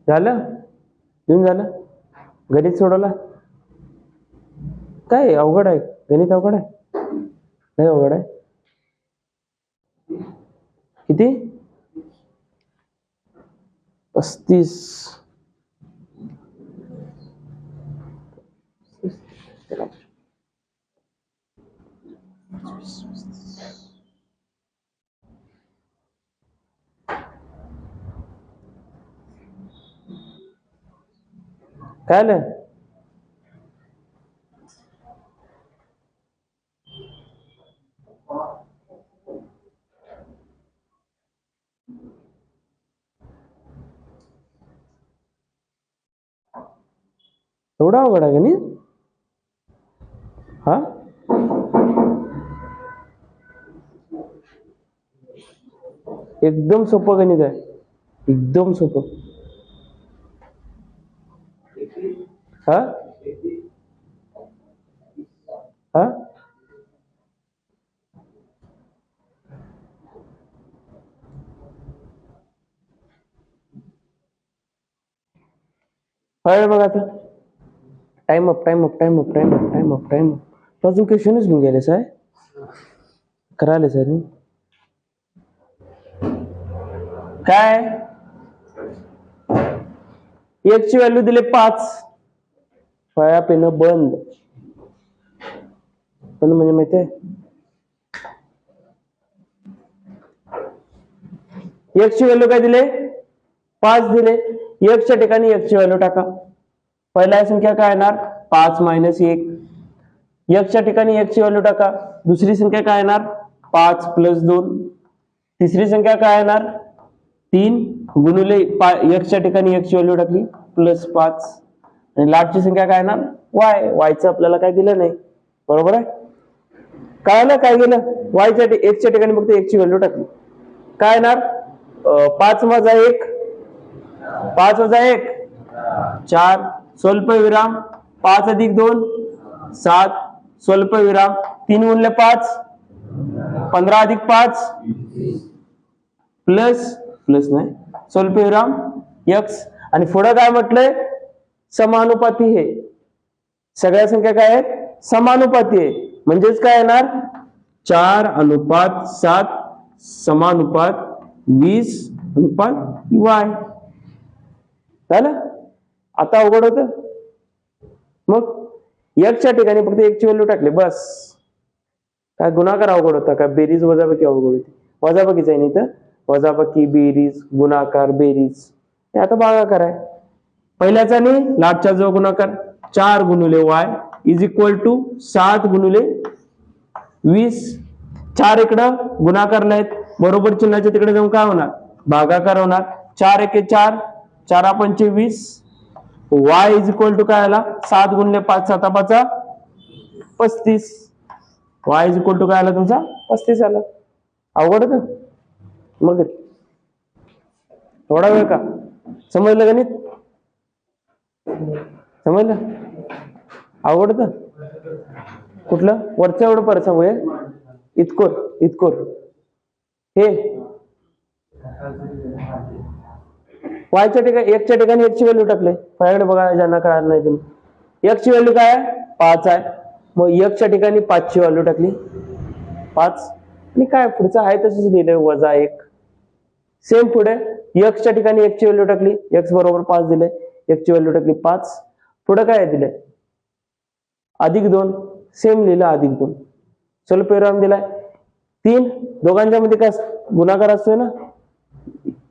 झालं? लिहून झालं? गणित सोडवला? काय अवघड आहे? गणित अवघड आहे? नाही अवघड आहे. किती? 35. काय आलं? एवढा अवघड आहे गणित? हा, एकदम सोपं गणित आहे, एकदम सोपं. हा हा बघा आता. Time up, time up, time up, time up, time up, time up. अजून क्वेश्चनच घेऊन गेले साहेब, करायला सर काय? एक ची व्हॅल्यू दिले 5, फळ्या पेन बंद. पण म्हणजे माहिती आहे, एक ची व्हॅल्यू काय दिले? 5 दिले. एक च्या ठिकाणी एक ची व्हॅल्यू टाका. पहिला संख्या काय येणार? 5 - 1. एक च्या ठिकाणी एक ची व्हॅल्यू टाका. दुसरी संख्या काय येणार? 5 + 2. तिसरी संख्या काय येणार? 3 गुणिले एक्सच्या ठिकाणी एक्सची व्हॅल्यू टाकली +5 आणि लाटची संख्या काय येणार वाय. वायचं आपल्याला काय दिलं नाही, बरोबर आहे. कळालं काय गेलं, वायच्या एक्सच्या ठिकाणी फक्त एक्सची व्हॅल्यू टाकली. काय येणार 5 - 1 5 - 1 4 स्वल्पविराम 5 + 2 7 स्वल्पविराम 3 × 5 15 + 5 प्लस नाही स्वल्पविराम x आणि पुढे काय म्हटलंय समानुपाती. हे सगळ्या संख्या काय आहेत समानुपाती आहे. म्हणजेच काय येणार 4:7 समानुपात 20:y. झालं. आता अवघड होतं. मग एक्सच्या ठिकाणी फक्त एक्सची व्हॅल्यू टाकली बस. काय गुणाकार अवघड होता का, बेरीज वजाबाकी अवघड होती. वजाबाकीच आहे नाही तर वजाबाकी बेरीज गुणाकार बेरीज हे आता भागाकार आहे. पहिल्याचा नाही लाटचा जो गुणाकार 4 × y = 7 × 20. 4 इकडं गुणाकारला आहेत, बरोबर चिन्हाच्या तिकडे जाऊन काय होणार भागाकार होणार. 4 × 1 4 4 × 5 20 y = काय आला 7 × 5 7 × 5 35. y = काय आला तुमचा 35 आला. अवघड होतं मग थोडा वेळ का समजलं गणित, समजलं. अवघड होतं कुठलं वरचं एवढं परत सांगू इतकोर हे वायच्या ठिकाणी एक्सच्या ठिकाणी एक्सची व्हॅल्यू टाकले. माझ्याकडे बघा ज्यांना कळालं नाही त्यांनी एक्सची व्हॅल्यू काय आहे 5 आहे. मग एक्सच्या ठिकाणी 5 ची व्हॅल्यू टाकली 5 आणि काय पुढचं आहे तसंच लिहिलंय -1. सेम पुढे एक्सच्या ठिकाणी एक्सची व्हॅल्यू टाकली x = 5 दिले, एक्सची व्हॅल्यू टाकली 5. पुढे काय दिले +2 सेम लिहिलं +2. स्वल्पविराम दिलाय 3. दोघांच्या मध्ये काय गुणाकार असतोय ना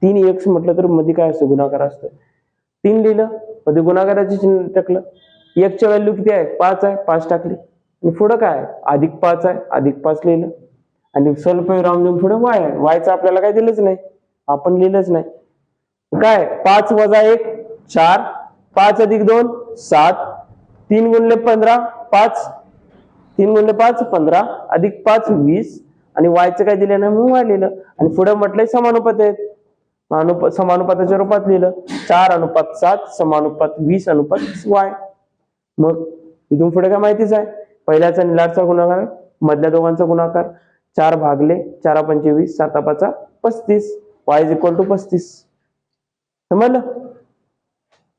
3x म्हटलं तर मध्ये काय असतं गुणाकार असतोय. 3 लिहिलं मध्ये गुणाकाराचे चिन्ह टाकलं. एक्सची व्हॅल्यू किती आहे 5 आहे 5 टाकली आणि पुढे काय +5 आहे +5 लिहिलं आणि स्वल्पविराम देऊन पुढे y आहे. yचं आपल्याला काय दिलंच नाही, आपण लिहिलंच नाही. काय 5 - 1 4 5 + 2 7 3 × 15 5 3 × 5 15 +5 20 आणि yचं काय दिलं नाही म्हणून y लिहिलं आणि पुढे म्हटलंय समानुपात आहेत. समानुपाताच्या रूपात लिहिलं 4:7 समानुपात 20:y. मग इथून पुढे काय माहितीच आहे पहिल्याचा निलाटचा गुणाकार मधल्या दोघांचा गुणाकार 4 भागले 4 × 5 20 7 × 5 35 y = 35. समजलं.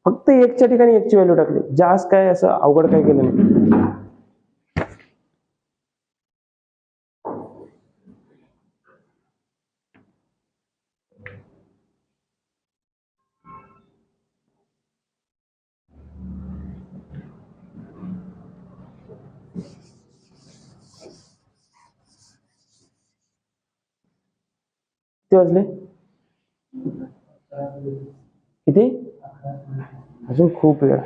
फक्त एक्सच्या ठिकाणी एक्सची व्हॅल्यू टाकली, जास्त काय असं अवघड काय केलं नाही. किती वाजले किती अजून खूप वेळ.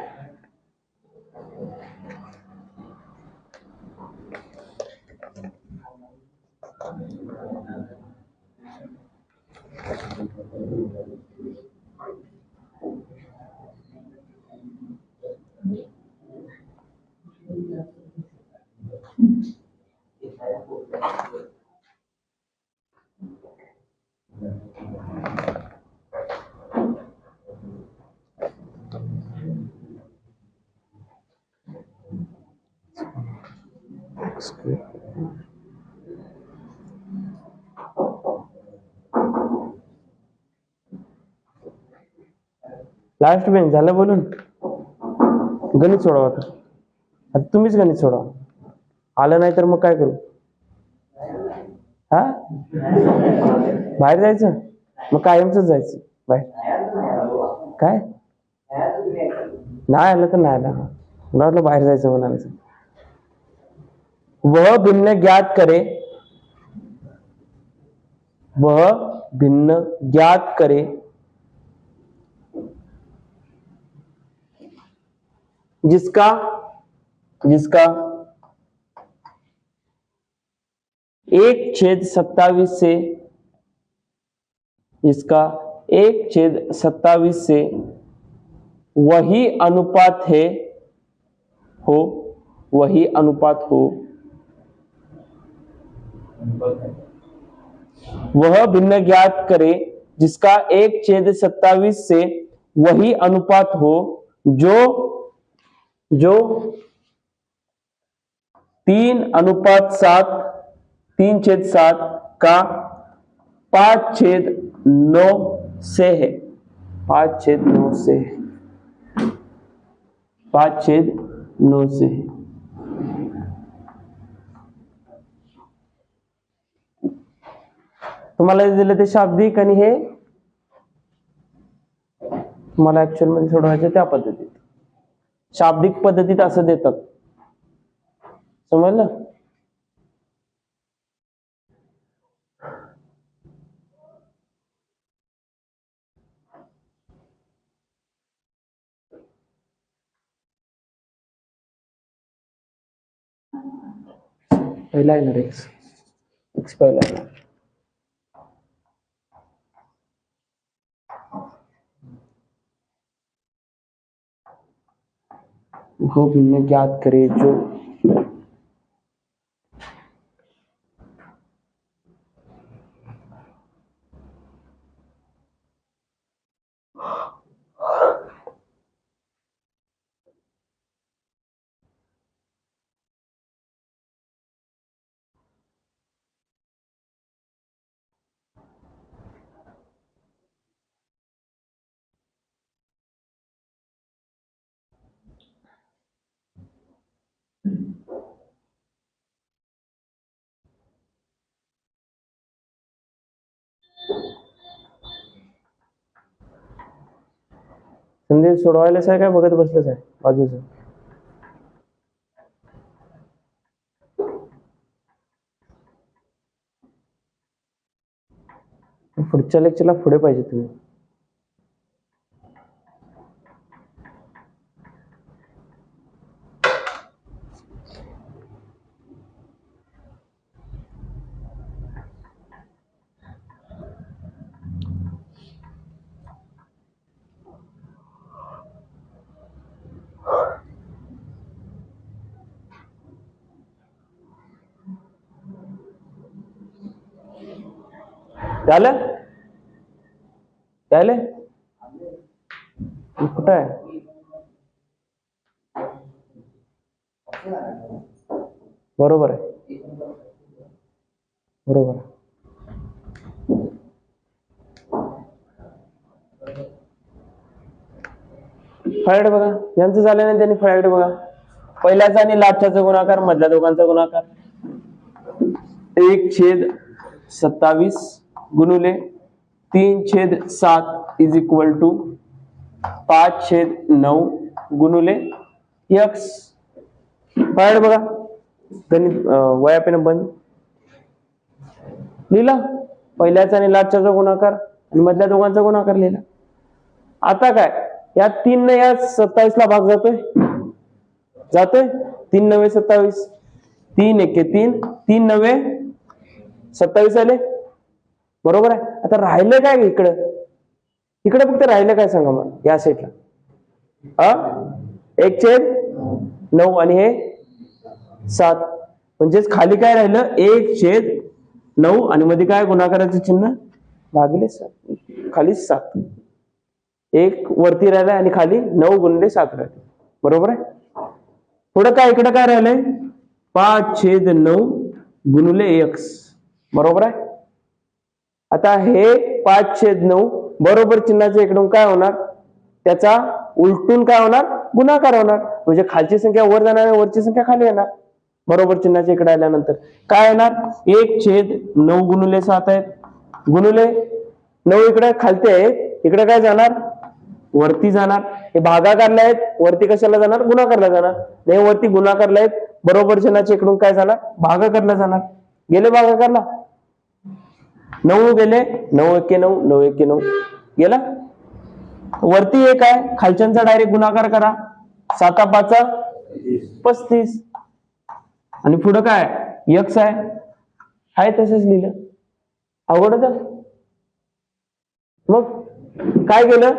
लास्ट बेंच झालं बोलून. गणित सोडवा आता तुम्हीच गणित सोडवा. आलं नाही तर मग काय करू हा बाहेर जायचं मग कायमच जायचं बाहेर. काय नाही आलं तर नाही आलं मला वाटलं बाहेर जायचं म्हणायचं. वह भिन्न ज्ञात करे वह भिन्न ज्ञात करे जिसका 1/27 से जिसका 1/27 से वही अनुपात है वही अनुपात हो वह भिन्न ज्ञात करे जिसका 1/27 से वही अनुपात हो जो 3:7 3/7 का 5/9 से है 5/9 से है 5/9 से है। तुम्हाला दिलं ते शाब्दिक आणि हे तुम्हाला ऍक्च्युअल मध्ये सोडवायचं त्या पद्धतीत शाब्दिक पद्धतीत असं देतात समजलं। पहिला येणार एक्स पहिला येणार वो भिन्न ज्ञात करे जो संदेश सोडवायलाच आहे काय बघत बसलंच आहे बाजूचं पुढच्या लेक्चरला पुढे पाहिजे तुम्ही झालं झालं कुठं आहे बरोबर आहे बरोबर आहे फळाकडे बघा यांचं झालं नाही त्यांनी फळाकडे बघा पहिल्याचा आणि लास्टचा गुणाकार मधल्या दोघांचा गुणाकार 1/27 गुणिले 3/7 इज इक्वल टू 5/9 गुणिले x फळाकडे बघा गणित वया पेन बंद लिहिला पहिल्याचा आणि लास्टचा गुणाकार आणि मधल्या दोघांचा गुणाकार लिहिला। आता काय या 3 ने या 27 ला भाग जातोय 3 9 27 3 1 3 3 9 27 आले बरोबर आहे। आता राहिले काय इकडे फक्त राहिले काय सांगा मग या साईडला 1/9 आणि हे 7 म्हणजेच खाली काय राहिलं 1/9 आणि मध्ये काय गुणाकाराचं चिन्ह भागिले 7 खाली 7 एक वरती राहिलाय आणि खाली 9 गुणिले 7 राहिले बरोबर आहे। पुढे काय इकडे काय राहिलंय 5/9 गुणिले x बरोबर आहे। आता हे 5/9 बरोबर चिन्हाच्या इकडून काय होणार त्याचा उलटून काय होणार गुणाकार होणार म्हणजे खालची संख्या वर जाणार आणि वरची संख्या खाली येणार बरोबर चिन्हाच्या इकडे आल्यानंतर काय येणार 1/9 गुणिले 7 आहेत गुणिले 9 इकडे खालते आहेत इकडे काय जाणार वरती जाणार हे भागाकारला आहेत वरती कशाला जाणार गुणाकारला जाणार नाही वरती गुणाकारला आहेत बरोबर चिन्हाच्या इकडून काय जाणार भागाकारला जाणार गेले भागाकारला 9 गेले 9 1 9 9 1 9 गेला वरती एक आहे खालच्यांचा डायरेक्ट गुणाकार करा 7 5 35 आणि पुढे काय x आहे तसंच लिहिलं अवघड होतं मग काय केलं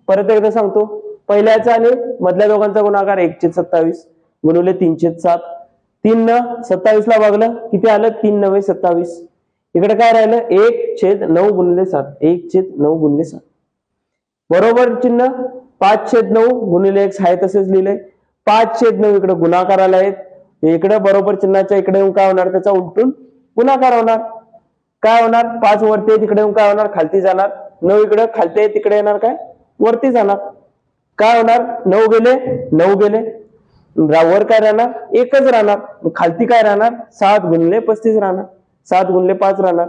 परत एकदा सांगतो. पहिल्याचा आणि मधल्या दोघांचा गुणाकार 1/27 गुणिले 3/7. 3 न 27 ला भागलं किती आलं 3 9 27. इकडे काय राहिलं 1/9 गुणिले 7. 1/9 गुणिले 7 बरोबर चिन्ह 5/9 गुणिले x आहे तसेच लिहिलंय. 5/9 इकडे गुणाकाराला आहेत. इकडे बरोबर चिन्हाच्या इकडे येऊन काय होणार त्याचा उलटून गुणाकार होणार. काय होणार 5 वरती आहे तिकडे येऊन काय होणार खालती जाणार. 9 इकडे खालती आहे तिकडे येणार काय वरती जाणार. काय होणार 9 गेले 9 गेले वर काय राहणार एकच राहणार. खालती काय राहणार 7 गुणिले 35 राहणार. 7 गुणिले 5 राहणार.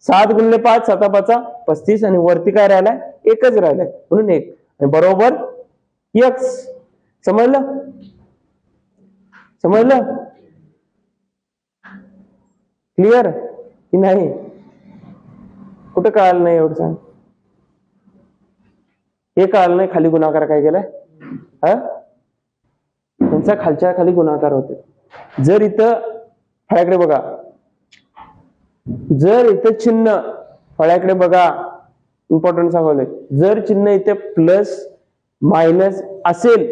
7 गुणिले 5 7 5 35 आणि वरती काय राहिलाय एकच राहिलाय म्हणून 1 आणि बरोबर x. समजलं समजलं क्लिअर की नाही. कुठं कळालं नाही एवढं सांग. हे कळालं नाही खाली गुणाकार काय केलाय हा त्यांचा खालच्या खाली गुणाकार होते. जर इथं फळ्याकडे बघा जर इथं चिन्ह फळ्याकडे बघा इम्पॉर्टंट सांगवलंय. जर चिन्ह इथे प्लस मायनस असेल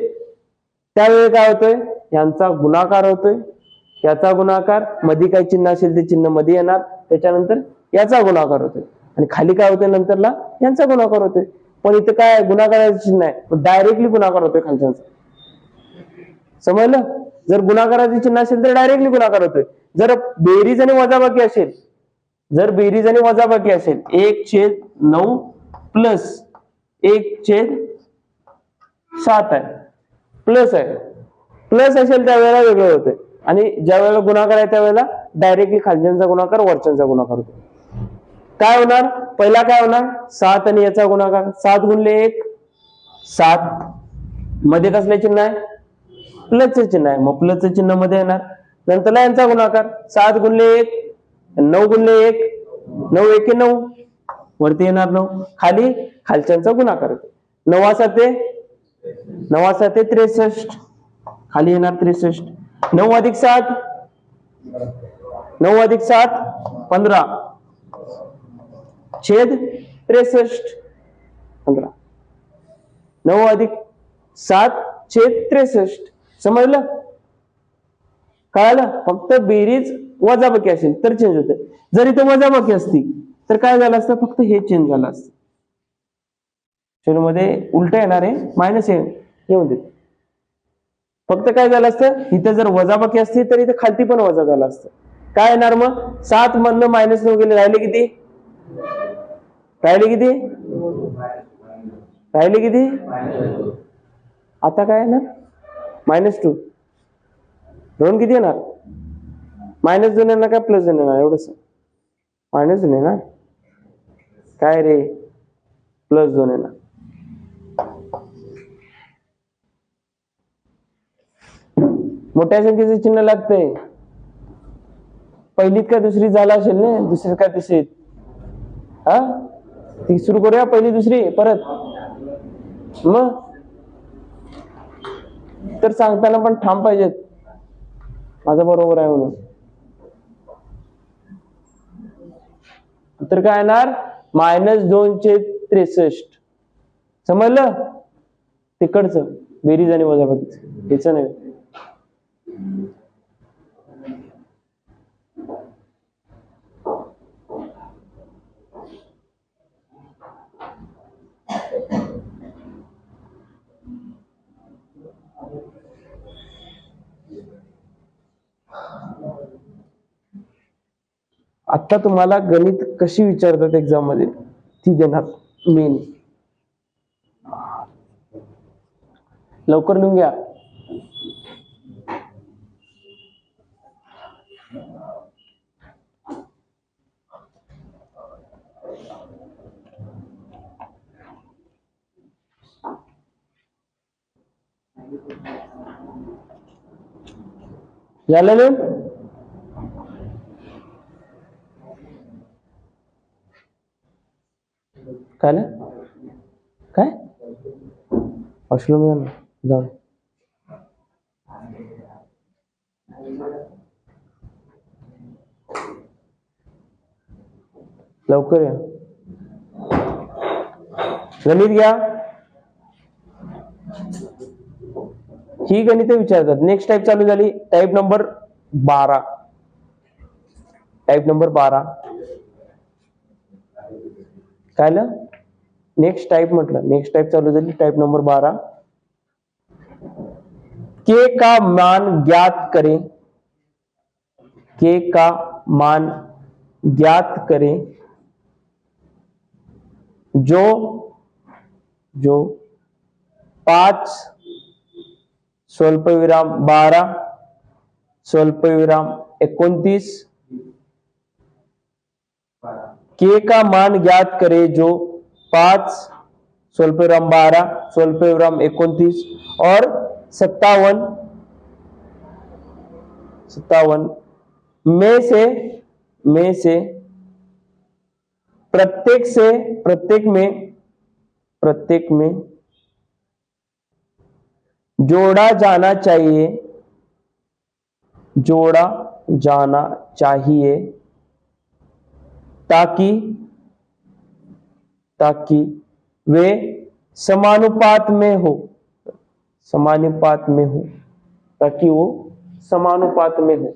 त्यावेळी काय होतोय यांचा गुणाकार होतोय. याचा गुणाकार मध्ये काही चिन्ह असेल ते चिन्ह मध्ये येणार त्याच्यानंतर याचा गुणाकार होतोय आणि खाली काय होतंय नंतरला यांचा गुणाकार होतोय. पण इथे काय गुणाकाराचं चिन्ह आहे डायरेक्टली गुणाकार होतोय खालच्यांचा. समजलं. जर गुणाकाराचे चिन्ह असेल तर डायरेक्टली गुणाकार होतोय. जर बेरीज आणि वजाबाकी असेल जर बेरीज आणि वजाबाकी असेल 1/9 प्लस 1/7 आहे प्लस आहे. प्लस असेल त्यावेळेला वेगळं होतंय आणि ज्या वेळेला गुणाकार आहे त्यावेळेला डायरेक्टली खालच्यांचा गुणाकार वरच्यांचा गुणाकार होतो. काय होणार पहिला काय होणार 7 आणि याचा गुणाकार 7 गुणिले 1 7 मध्ये कसले चिन्ह आहे प्लसचे चिन्ह आहे मग प्लसचे चिन्ह मध्ये येणार. नंतरला यांचा गुणाकार 7 गुणिले 1 9 गुणिले 1 9 1 9 वरती येणार 9 खाली खालच्यांचा गुणाकार होतो. 9 7 63 खाली येणार 63. 9 अधिक 7 15 छेद 63 15 9 अधिक 7 छेद 63. समजलं कळालं. फक्त बेरीज वजाबाकी असेल तर चेंज होते. जर इथे वजाबाकी असती तर काय झालं असतं फक्त हे चेंज झालं असतं. मध्ये उलट येणार आहे मायनस येऊन देत. फक्त काय झालं असतं इथे जर वजाबाकी असती तर इथे खालती पण वजा झालं असतं. काय येणार मग 7 मधनं मायनस 9 गेले राहिले किती राहिले किती आता काय येणार -2 दोन किती येणार -2 येणार काय +2 येणार एवढंच -2 येणार काय रे +2 येणार. मोठ्या संख्येचे चिन्ह लागतंय. पहिलीत का दुसरी झाला असेल ना दुसरीत का तिसरीत हा ती सुरू करूया पहिली दुसरी परत मग तर सांगताना पण ठाम पाहिजेत माझं बरोबर आहे म्हणून. तर काय येणार -2/63. समजलं तिकडचं बेरीज आणि वजाबाकीचं हेच नाही. आता तुम्हाला गणित कशी विचारतात एक्झाम मध्ये ती देणार मेन. लवकर लिहून घ्या. झालं लिहून काय काय असलो मी जाऊ लवकर या. गणित घ्या, ही गणित विचारतात. नेक्स्ट टाईप चालू झाली, टाईप नंबर 12. टाईप नंबर 12 काय ना, नेक्स्ट टाईप म्हटलं, नेक्स्ट टाईप चालू झाली, टाईप नंबर 12. के का मान ज्ञात करें, के का मान ज्ञात करें जो 5 स्वल्पविराम 12 स्वल्पविराम 29, के का मान ज्ञात करे जो 5 स्वल्पविराम 12 स्वल्पविराम 29 और 57 में से प्रत्येक में जोड़ा जाना चाहिए ताकि वे समानुपात में हो, ताकि वो समानुपात में हो.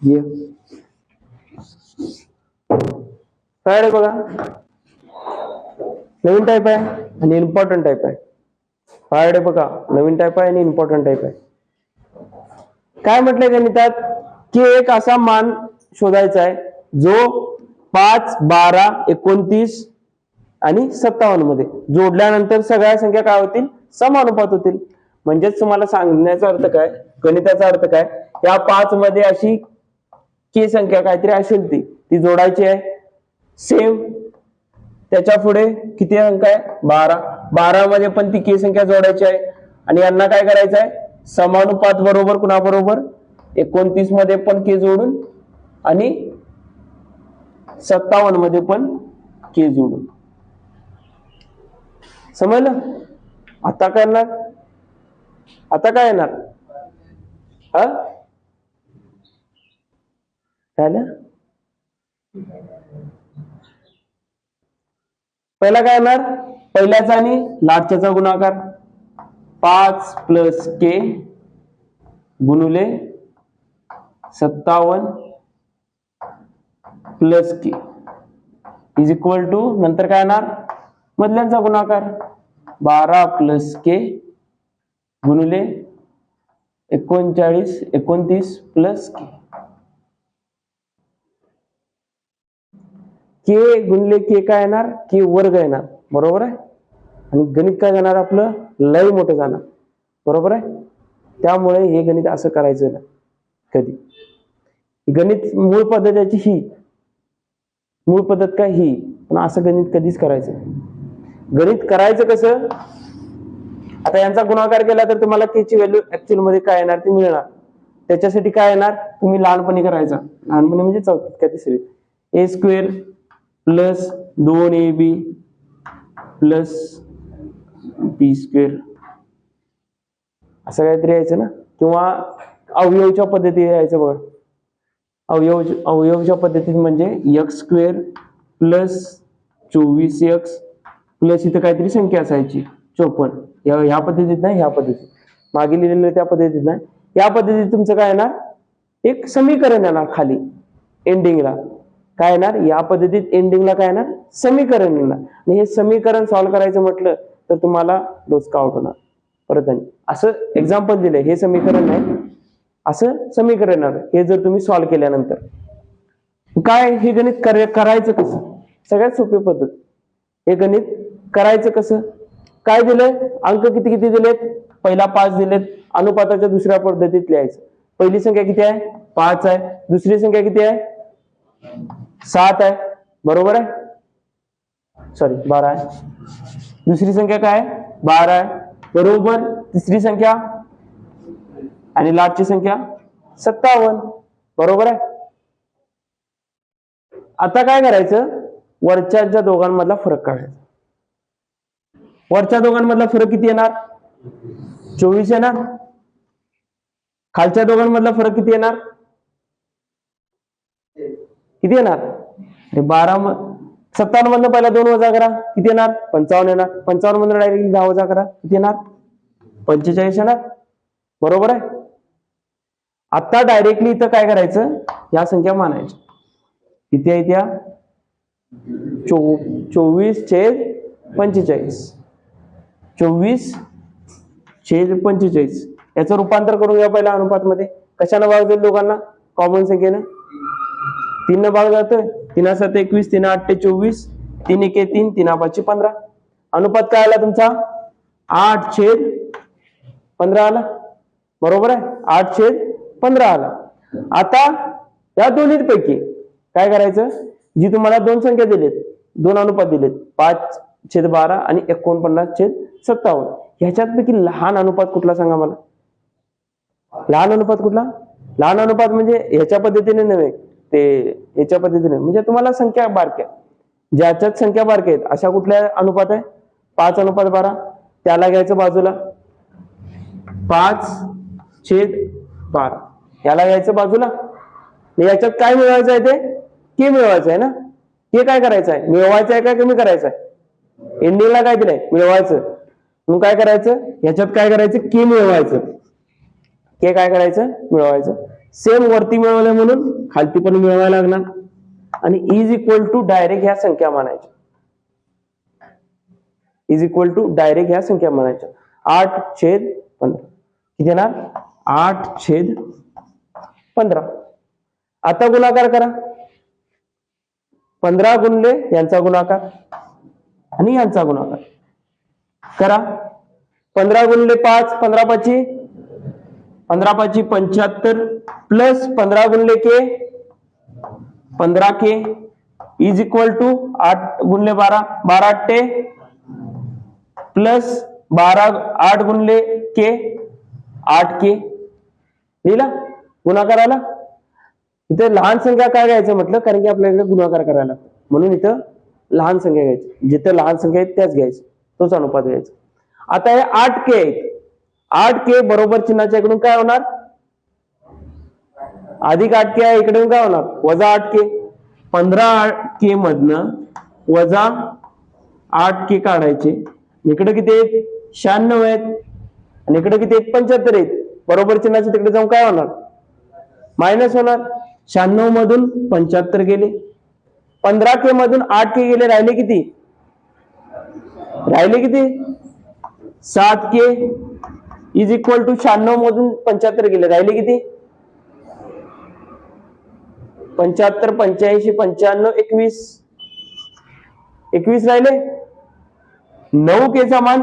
ये काय बघा, नवीन टाईप आहे आणि इम्पॉर्टंट टाईप आहे. हार्ड आहे बघा, नवीन टाईप आहे आणि इम्पॉर्टंट टाईप आहे. काय म्हटलंय गणितात की एक असा मान शोधायचा आहे जो 5 12 29 आणि 57 मध्ये जोडल्यानंतर सगळ्या संख्या काय होतील, समानुपात होतील. म्हणजेच तुम्हाला सांगण्याचा अर्थ काय, गणिताचा अर्थ काय, या 5 मध्ये अशी की संख्या काहीतरी असेल ती जोडायची आहे. सेम त्याच्या पुढे किती अंक आहे, 12 मध्ये पण ती की संख्या जोडायची आहे आणि यांना काय करायचं आहे, समानुपात बरोबर कुणाबरोबर, 29 मध्ये पण के जोडून आणि 57 मध्ये पण के जोडून. समजलं? आता काय येणार, आता काय येणार, काय ना, पहिला काय येणार, पहिल्याचा आणि लाटच्याचा गुणाकार 5 प्लस के गुणुले 57 plus k is equal to, नंतर काय येणार, मधल्यांचा गुणाकार 12 प्लस के गुणुले 29 प्लस के. के गुणले के काय येणार, के वर्ग येणार, बरोबर आहे. आणि गणित काय जाणार आपलं, लय मोठं जाणार, बरोबर आहे. त्यामुळे हे गणित असं करायचं ना कधी. गणित मूळ पद्धतीची ही, मूळ पद्धत काय ही, पण असं गणित कधीच करायचं. गणित करायचं कसं, आता यांचा गुणाकार केला तर तुम्हाला के ची व्हॅल्यू ऍक्च्युअल मध्ये काय येणार ती मिळणार. त्याच्यासाठी काय येणार, तुम्ही लहानपणी करायचा, लहानपणी म्हणजे चौथीत का तिसरीत, ए स्क्वेअर प्लस 2ab प्लस बी स्क्वेअर असं काहीतरी यायचं ना. किंवा अवयवच्या पद्धतीने यायचं बघा, अवयवच्या पद्धतीत म्हणजे x square plus 24x plus इथं काहीतरी संख्या असायची 54. ह्या पद्धतीत नाही, ह्या पद्धतीत मागे लिहिलेलं त्या पद्धतीत नाही. या पद्धतीत तुमचं काय येणार, एक समीकरण येणार खाली एंडिंगला. काय येणार, या पद्धतीत एंडिंगला काय येणार, समीकरण येणार. आणि हे समीकरण सॉल्व्ह करायचं म्हटलं तर तुम्हाला डोसका आउट होणार. परत आणि असं एक्झाम्पल दिलंय, हे समीकरण नाही, असं समीकरण येणार. हे जर तुम्ही सॉल्व्ह केल्यानंतर काय, हे गणित करायचं कसं, सगळ्यात सोपी पद्धत. हे गणित करायचं कसं, काय दिलंय, अंक किती दिलेत, पहिला 5 दिलेत, अनुपाताच्या दुसऱ्या पद्धतीत लिहायचं. पहिली संख्या किती आहे, 5 आहे, दुसरी संख्या किती आहे, 7 आहे, बरोबर आहे, सॉरी 12 आहे. दुसरी संख्या काय आहे, 12 आहे, बरोबर. तिसरी संख्या आणि लाटची संख्या 57, बरोबर आहे. आता काय करायचं, वरच्या दोघांमधला फरक काढायचा. वरच्या दोघांमधला फरक किती येणार? 24 येणार. खालच्या दोघांमधला फरक किती येणार? किती येणार? 12. 57 मधनं पहिला 2 वजा करा, किती येणार? 55 येणार. 55 मधनं डायरेक्टली 10 वजा करा, किती येणार? 45 येणार. बरोबर आहे. आता डायरेक्टली इथं काय करायचं, या संख्या मानायच्या. किती आहे त्या? 24/45. 24/45. याचं रूपांतर करून घ्या पहिल्या अनुपात मध्ये. कशानं भाग जाईल दोघांना? कॉमन संख्येनं 3 भाग जातोय. 3 7 21, 3 8 24, 3 1 3, 3 5 15. अनुपात काय आला तुमचा? 8/15 आला. बरोबर आहे. 8/15 आला. आता या दोन्हीपैकी काय करायचं? जी तुम्हाला दोन संख्या दिलेत, दोन अनुपात दिलेत, 5/12 आणि 49/57. ह्याच्यापैकी लहान अनुपात कुठला सांगा मला? लहान अनुपात कुठला? लहान अनुपात म्हणजे ह्याच्या पद्धतीने नव्हे, ते ह्याच्या पद्धतीने म्हणजे तुम्हाला संख्या बारक्या, ज्याच्यात संख्या बारक्या आहेत अशा कुठल्या अनुपात आहे? 5/12. त्याला घ्यायचं बाजूला 5/12. याला घ्यायचं बाजूला. याच्यात काय मिळवायचं आहे? ते के मिळवायचं आहे ना. के काय करायचं आहे? मिळवायचं आहे का कमी करायचं आहे? एंडिंगला काय दिलंय? मिळवायचं. मग काय करायचं? ह्याच्यात काय करायचं? के मिळवायचं. के काय करायचं? मिळवायचं. सेम वरती मिळवलं म्हणून खालती पण मिळवायला लागणार. आणि इज इक्वल टू डायरेक्ट ह्या संख्या मानायच्या. इज इक्वल टू डायरेक्ट ह्या संख्या मानायच्या. 8/15 किती येणार? 8/15. आता गुणाकार करा. 15 गुणले यांचा गुणाकार आणि यांचा गुणाकार करा. 15 गुणले 5, 15 5 75 प्लस 15 गुणले के 15K इज इक्वल टू 8 गुणले 12, 12 प्लस 8 गुणले के 8K. लिहिला गुणाकाराला. इथे लहान संख्या काय घ्यायचं म्हटलं, कारण की आपल्याकडे गुणाकार करायला, म्हणून इथं लहान संख्या घ्यायची. जिथे लहान संख्या आहेत त्याच घ्यायचं, तोच अनुपात घ्यायचा. आता हे 8K आहेत. 8K बरोबर चिन्हाच्या इकडून काय होणार? अधिक 8K आहे, इकडून काय होणार? वजा 8K. 15K मधनं वजा 8K काढायचे. इकडे किती आहेत? 96 आहेत. आणि इकडे किती आहेत? 75 आहेत. बरोबर चिन्हाच्या तिकडे जाऊन काय होणार? मायनस होणार. 96 मधून 75 गेले. 15K मधून 8K गेले. राहिले किती? राहिले किती? 7K इज इक्वल टू 96 मधून 75 गेले. राहिले किती? 75 85 95 21 राहिले. 9K चा मान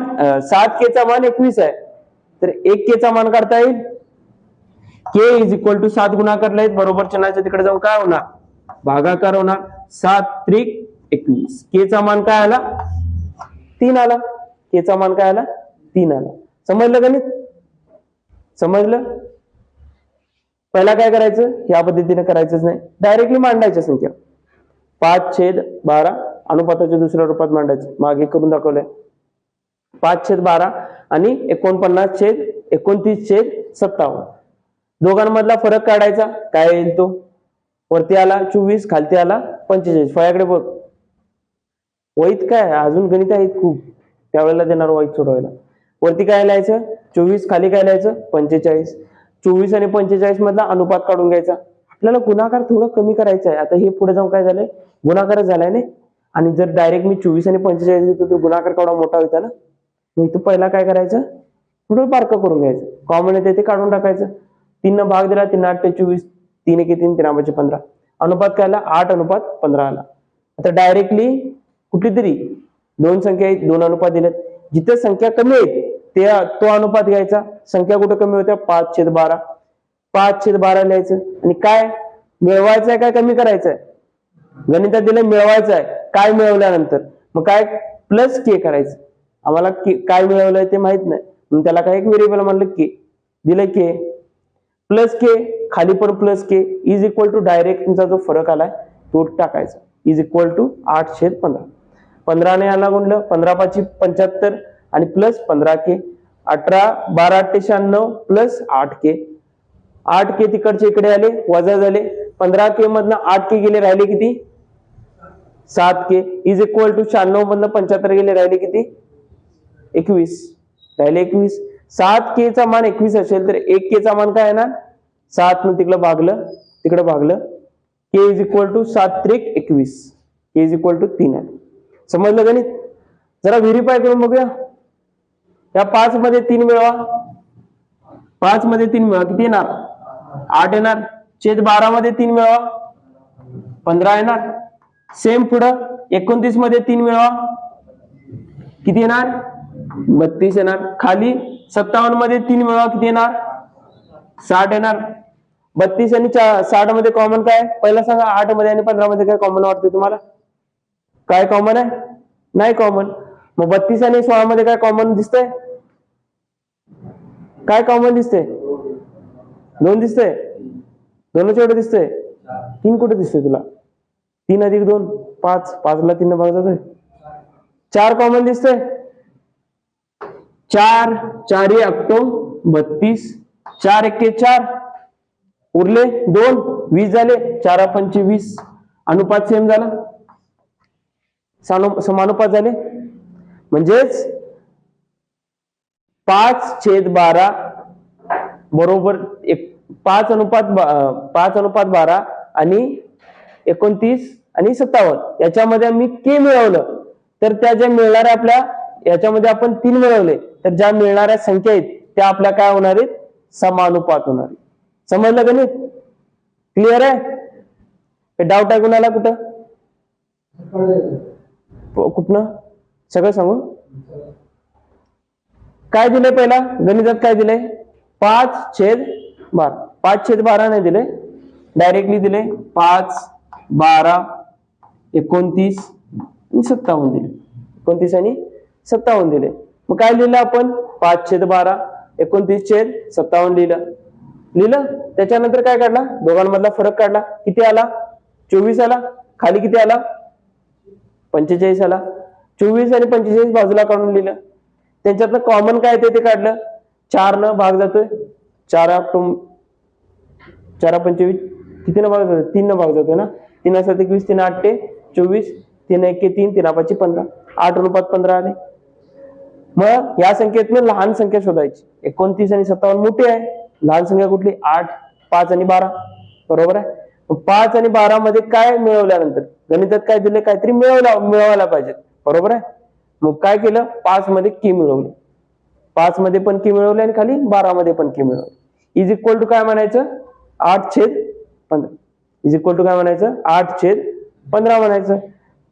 7K चा मान 21 आहे, तर 1K चा मान काढता येईल. K इज इक्वल टू 7 गुणाकारला आहेत. बरोबर चिन्हाच्या तिकडे जाऊन काय होणार? भागाकार होणार. 7 त्रिक 21. K चा मान काय आला? 3 आला. K चा मान काय आला? 3 आला. समजलं गणित? समजलं? पहिला काय करायचं? या पद्धतीने करायचंच नाही, डायरेक्टली मांडायच्या संख्या. 5/12 अनुपाताच्या दुसऱ्या रूपात मांडायचं. मागे करून दाखवलंय. 5/12 आणि 49/29/57. दोघांमधला फरक काढायचा. काय येईल तो? वरती आला 24, खालती आला 45. फळ्याकडे बघ. वहीत काय अजून गणित आहेत खूप, त्यावेळेला देणार वहीत सोडवायला. वरती काय लिहायचं? 24, खाली काय लिहायचं? 45. 24 आणि 45 मधला अनुपात काढून घ्यायचा. आपल्याला गुणाकार थोडं कमी करायचा आहे. आता हे पुढे जाऊन काय झालंय? गुणाकारच झालाय नाही. आणि जर डायरेक्ट मी 24 आणि 45 घेतो तर गुणाकार केवढा मोठा होता ना. मग इथं पहिला काय करायचं? थोडं बारकं करून घ्यायचं. कॉमन येते ते काढून टाकायचं. 3 भाग दिला. 3 8 24, 3 1 3, 3 5 15. अनुपात काय आला? 8/15 आला. आता डायरेक्टली कुठली तरी दोन संख्या आहेत, दोन अनुपात दिलेत. जिथे संख्या कमी आहेत तो अनुपात घ्यायचा. संख्या कुठे कमी होत्या? 5/12. 5/12 लिहायचं. आणि काय मिळवायचं आहे काय कमी करायचं आहे? गणितात दिलं मिळवायचं आहे. काय मिळवल्यानंतर मग काय? प्लस के करायचं. आम्हाला काय मिळवलंय ते माहित नाही, म्हणून त्याला काय एक व्हेरिएबल म्हणलं के. दिलं के प्लस के, खाली पण plus k is equal to direct तुमचा जो फरक आलाय तो टाकायचा. Is equal to 8/15. 15ने याला गुणलं, 15×5 75 आणि plus 15k. 18 12 8 96 plus 8k. 8k तिकडचे इकडे आले, वजा झाले. 15k मधनं 8k गेले, राहिले किती? 7k. इज इक्वल टू 96 मधनं 75 गेले, राहिले किती? 21. राहिले 21. 7k चा मान 21 असेल तर 1k चा मान काय येणार? 7 न तिकडे भागलं k इज इक्वल टू 7 त्रिक 21. k इज इक्वल टू 3 आहे. समजलं गणित? जरा व्हेरीफाय करून बघूया. या 5 मध्ये 3 मिळवा. 5 मध्ये 3 मिळवा, किती येणार? 8 येणार. छेद 12 मध्ये 3 मिळवा, 15 येणार. सेम पुढं 29 मध्ये 3 मिळवा, किती येणार? 32 येणार. खाली 57 मध्ये 3 मिळवा, किती येणार? 60 येणार. 32 आणि 60 मध्ये कॉमन काय? पहिला सांगा. 8 मध्ये आणि 15 मध्ये काय कॉमन वाटते तुम्हाला? काय कॉमन आहे? नाही कॉमन. मग 32 आणि 16 मध्ये काय कॉमन दिसतंय? काय कॉमन दिसतंय? 2 दिसतंय. 2 एवढं दिसतंय. 3 कुठे दिसतंय तुला? 3 अधिक 2 5. 5 ला 3 भाग जातोय. 4 कॉमन दिसतंय. 4 4 8 32. 4 1 4 उरले 2 20 झाले. 4 5 20. अनुपात सेम झाला, समानुपात झाले. म्हणजेच 5/12 बरोबर 5:12 आणि 29 आणि 57 याच्यामध्ये मी k मिळवलं तर त्या ज्या मिळणाऱ्या आपल्या याच्यामध्ये आपण 3 मिळवले तर ज्या मिळणाऱ्या संख्या आहेत त्या आपल्या काय होणार आहेत? समानुपात होणार आहेत. समजलं गणित? क्लिअर आहे? डाऊट आहे कुणाला? कुठनं सगळं सांगू? काय दिलंय पहिला गणितात? काय दिलंय? 5/12. 5/12 नाही दिले, डायरेक्टली दिले 5 12 29 आणि 57 दिले. 29 आणि 57 दिले. मग काय लिहिलं आपण? 5/12 29/57 लिहिलं. त्याच्यानंतर काय काढला? दोघांमधला फरक काढला. किती आला? 24 आला. खाली किती आला? 45 आला. 24 आणि 45 बाजूला काढून लिहिलं. त्यांच्यातनं कॉमन काय ते काढलं. 4 न भाग जातोय. 4 25 किती न भाग जातोय? 3 न भाग जातोय ना. 3 7 21 3 8 24 3 1 3 3 5 15. 8:15 आले. मग या संख्येतनं लहान संख्या शोधायची. 29 आणि 57 मोठी आहे. लहान संख्या कुठली? 8 5 आणि 12. बरोबर आहे. 5 आणि 12 मध्ये काय मिळवल्यानंतर गणितात काय दिले? काहीतरी मिळवायला पाहिजे. बरोबर आहे. मग काय केलं? 5 मध्ये की मिळवले. 5 मध्ये पण की मिळवले आणि खाली 12 मध्ये पण की मिळवले. इज इक्वल टू काय म्हणायचं? 8/15. इज इक्वल टू काय म्हणायचं? 8/15 म्हणायचं.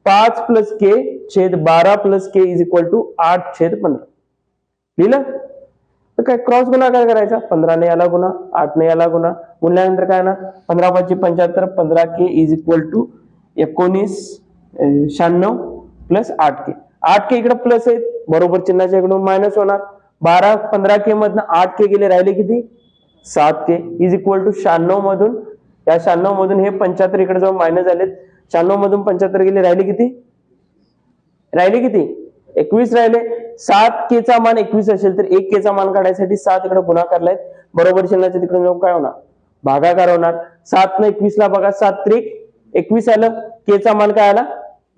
5 प्लस के छेद 12 plus k is equal to 8/15. लिहिलं? तर काय क्रॉस गुणाकार करायचा. 15 ने याला गुणा, 8 ने याला गुणा. गुणल्यानंतर काय ना? 15 5 75 15k is equal to 1996 plus 8k. 8k इकडे प्लस आहेत, बरोबर चिन्हाच्या इकडून मायनस होणार. 15k मधनं 8k गेले, राहिले किती? 7k इज इक्वल टू 96 मधून, या 96 मधून हे 75 इकडे जाऊन मायनस झालेत. 96 मधून 75 गेले, राहिले किती? 21 राहिले. 7k चा मान 21 असेल तर 1k चा मान काढायसाठी 7 इकडे गुणाकारला आहे, बरोबर चिन्हाच्या तिकडे जाऊन काय होणार? भागाकार होणार. 7 ने 21 ला बघा, 7 त्रिक 21 आलं. k चा मान काय आला?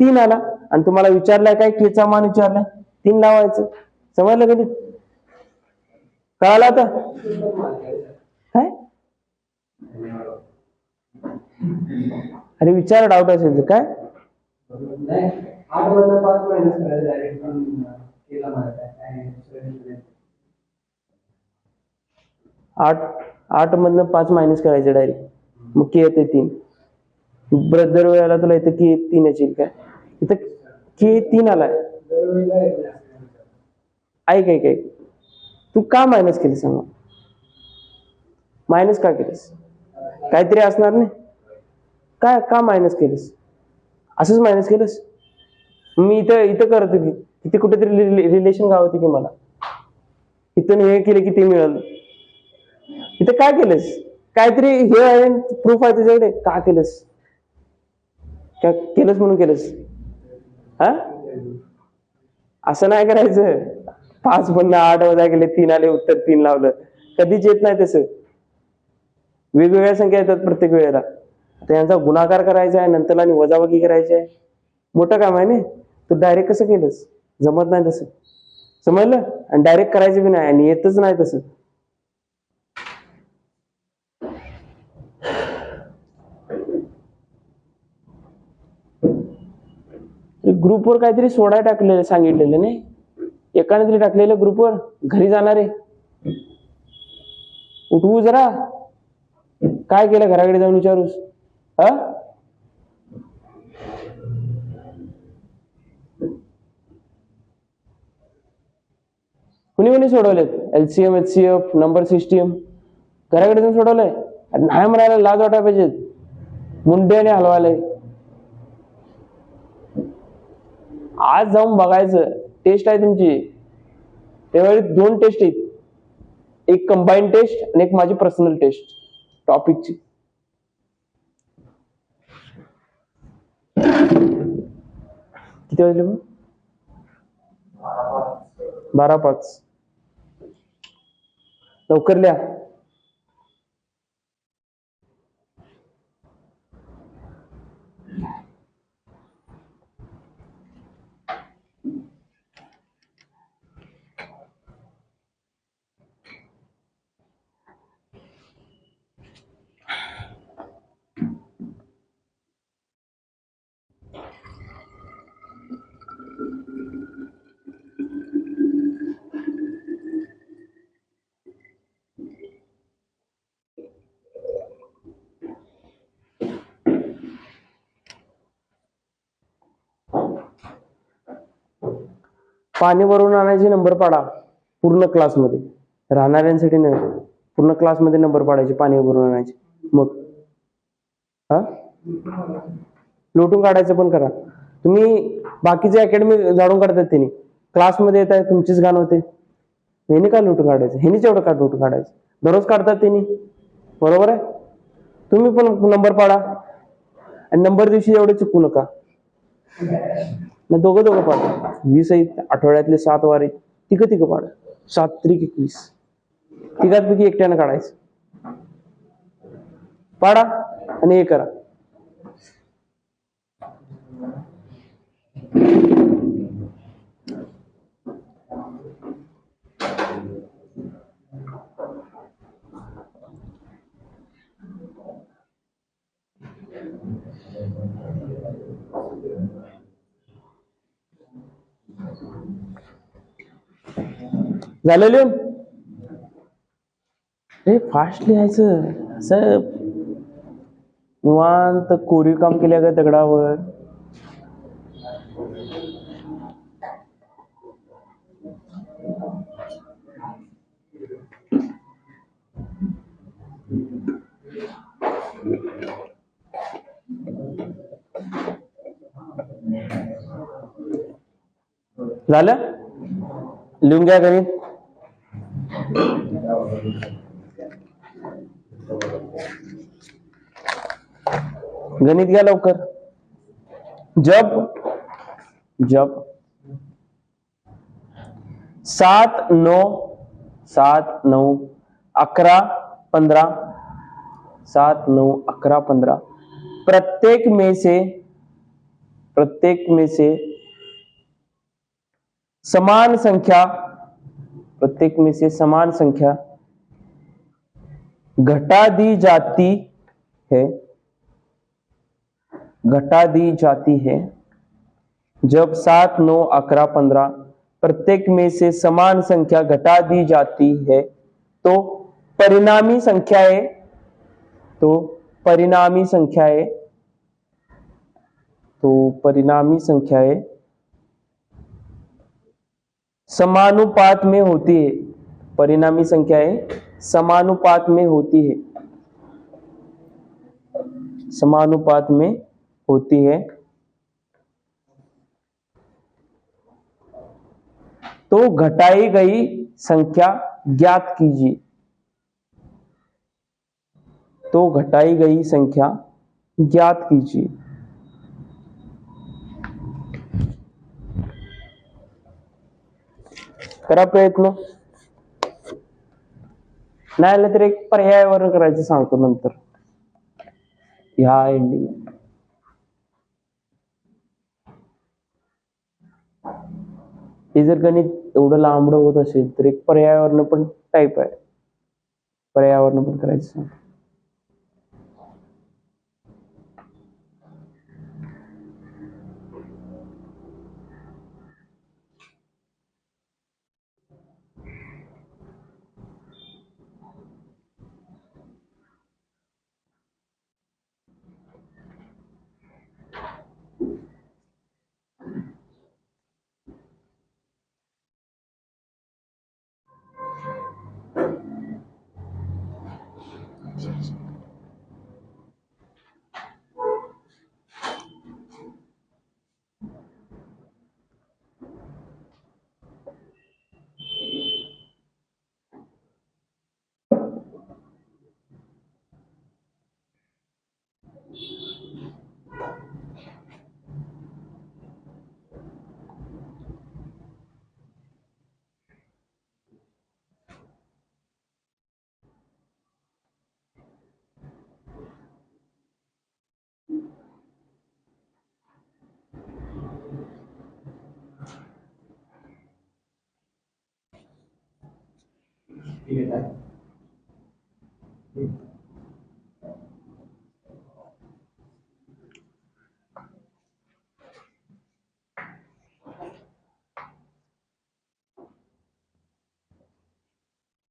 3 आला. आणि तुम्हाला विचारलाय काय? k चा मान विचारलाय, 3 लावायचं. समजलं कधी? कळालं आता? काय अरे विचार, डाऊट असेल तर काय? 8 मधनं 5 मायनस करायचे डायरेक्ट, मग के येते 3. दर वेळेला तुला इथं की 3 येईल काय? इथं के 3 आलाय. ऐक तू का मायनस केली सांग? मायनस का केलीस? काहीतरी असणार नाही. काय का मायनस केलीस? असंच मायनस केलंस? मी इथं करतो की इथे कुठेतरी रिलेशन गावते की मला इथं हे केलं की ते मिळालं. इथं काय केलंस? काहीतरी हे आहे, प्रूफ आहे तुझ्याकडे, का केलंस? काय केलंच म्हणून केलंस? हा, असं नाही करायचं. 5 मधनं 8 वजा केले, 3 आले, उत्तर 3 लावलं. कधीच येत नाही तसं. वेगवेगळ्या संख्या येतात प्रत्येक वेळेला. आता यांचा गुणाकार करायचा आहे, नंतर आणि वजाबाकी करायची आहे. मोठं काम आहे ना. तू डायरेक्ट कसं केलंस? जमत नाही तसं, समजलं? आणि डायरेक्ट करायचं बी नाही आणि येतच नाही तसं. ग्रुपवर काहीतरी सोडाय टाकलेलं सांगितलेलं नाही, एकाने तरी टाकलेलं ग्रुपवर. घरी जाणारे उठवू जरा. काय केलं घराकडे जाऊन विचारूस? हा, कुणी कुणी सोडवलेत? LCM HCF नंबर सिस्टीम घराकडे जाऊन सोडवलंय? नाही म्हणायला लाज वाटायला पाहिजे. मुंड्याने हलवायला. आज जाऊन बघायचं. टेस्ट आहे तुमची. त्यावेळी 2 टेस्ट आहेत, एक कंबाईन टेस्ट आणि एक माझी पर्सनल टेस्ट टॉपिकची. किती वाजले मग? 12:05. लवकर लिहा. पाणी भरून आणायचे नंबर पाडा पूर्ण क्लासमध्ये. राहणाऱ्यांसाठी नाही, पूर्ण क्लासमध्ये नंबर पाडायचे, पाणी भरून आणायचे. मग हा, लोटून काढायचं पण करा. तुम्ही बाकीचे अकॅडमी जाणून काढतात, त्यांनी क्लासमध्ये येत आहे, तुमचीच गाणं होते. ह्यानी काय लोटून काढायचं? ह्यानीच एवढं का लोटून काढायचं? दररोज काढतात त्यांनी, बरोबर आहे. तुम्ही पण नंबर पाडा आणि नंबर दिवशी एवढे चुकू नका. दोघं पाडा. 20 आहेत, आठवड्यातले 7 वार आहेत, तिघं पाडा. 7 त्रिक 21. तिघांपैकी एकट्यानं काढायचं. पाडा आणि हे करा. झालं लिहून? हे फास्ट लिहायचं, असं निवांत कोरीव काम केल्या का दगडावर. झालं? लिहून घ्या गणित. गणित घ्या लवकर. जब 7 9 11 15 7 9 11 15 प्रत्येक में से समान संख्या, प्रत्येक में से समान संख्या घटा दी जाती है, जब 7 9 11 15 प्रत्येक में से समान संख्या घटा दी जाती है तो परिणामी संख्याएं समानुपात में होती है। परिणामी संख्याएं समानुपात में होती है, तो घटाई गई संख्या ज्ञात कीजिए। करा प्रयत्न. नाही आलं तर एक पर्यायावर करायचं सांगतो नंतर ह्या एंडिंग. हे जर गणित एवढं लांबडं होत असेल तर एक पर्यायावरण पण टाईप आहे, पर्यायावरण पण करायचं सांगतो.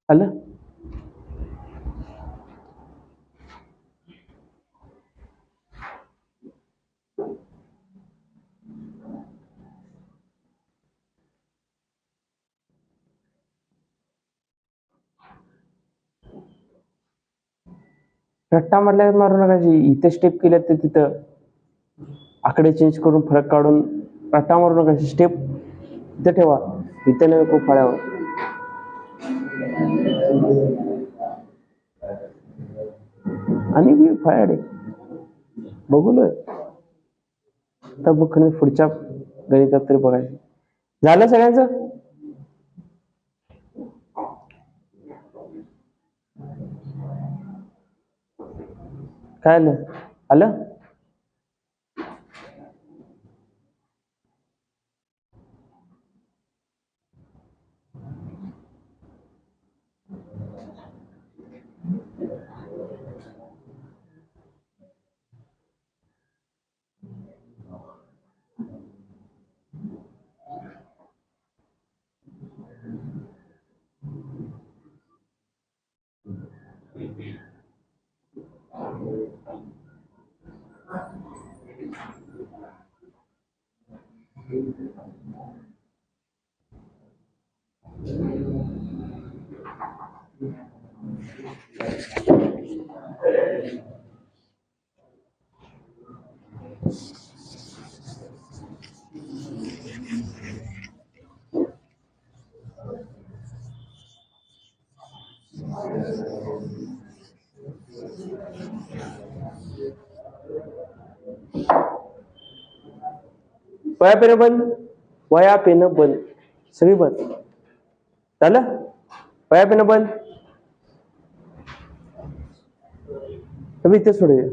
आलं. रट्टा म्हटल्यावर मारू नका. इथे स्टेप केल्या तर तिथं आकडे चेंज करून फरक काढून रट्टा मारू नका. स्टेप इथं ठेवा, इथे नाही खूप फळ्यावर. आणि मी फळ्याडे बघूलोय तर बघ पुढच्या गणितात तरी बघायचं. झालं सगळ्यांचं? काय आलं? आलं? वया पेन बंद, वया पेन बंद, सगळी बंद. झालं? वया पेन बंद. तुम्ही इथे सोडूया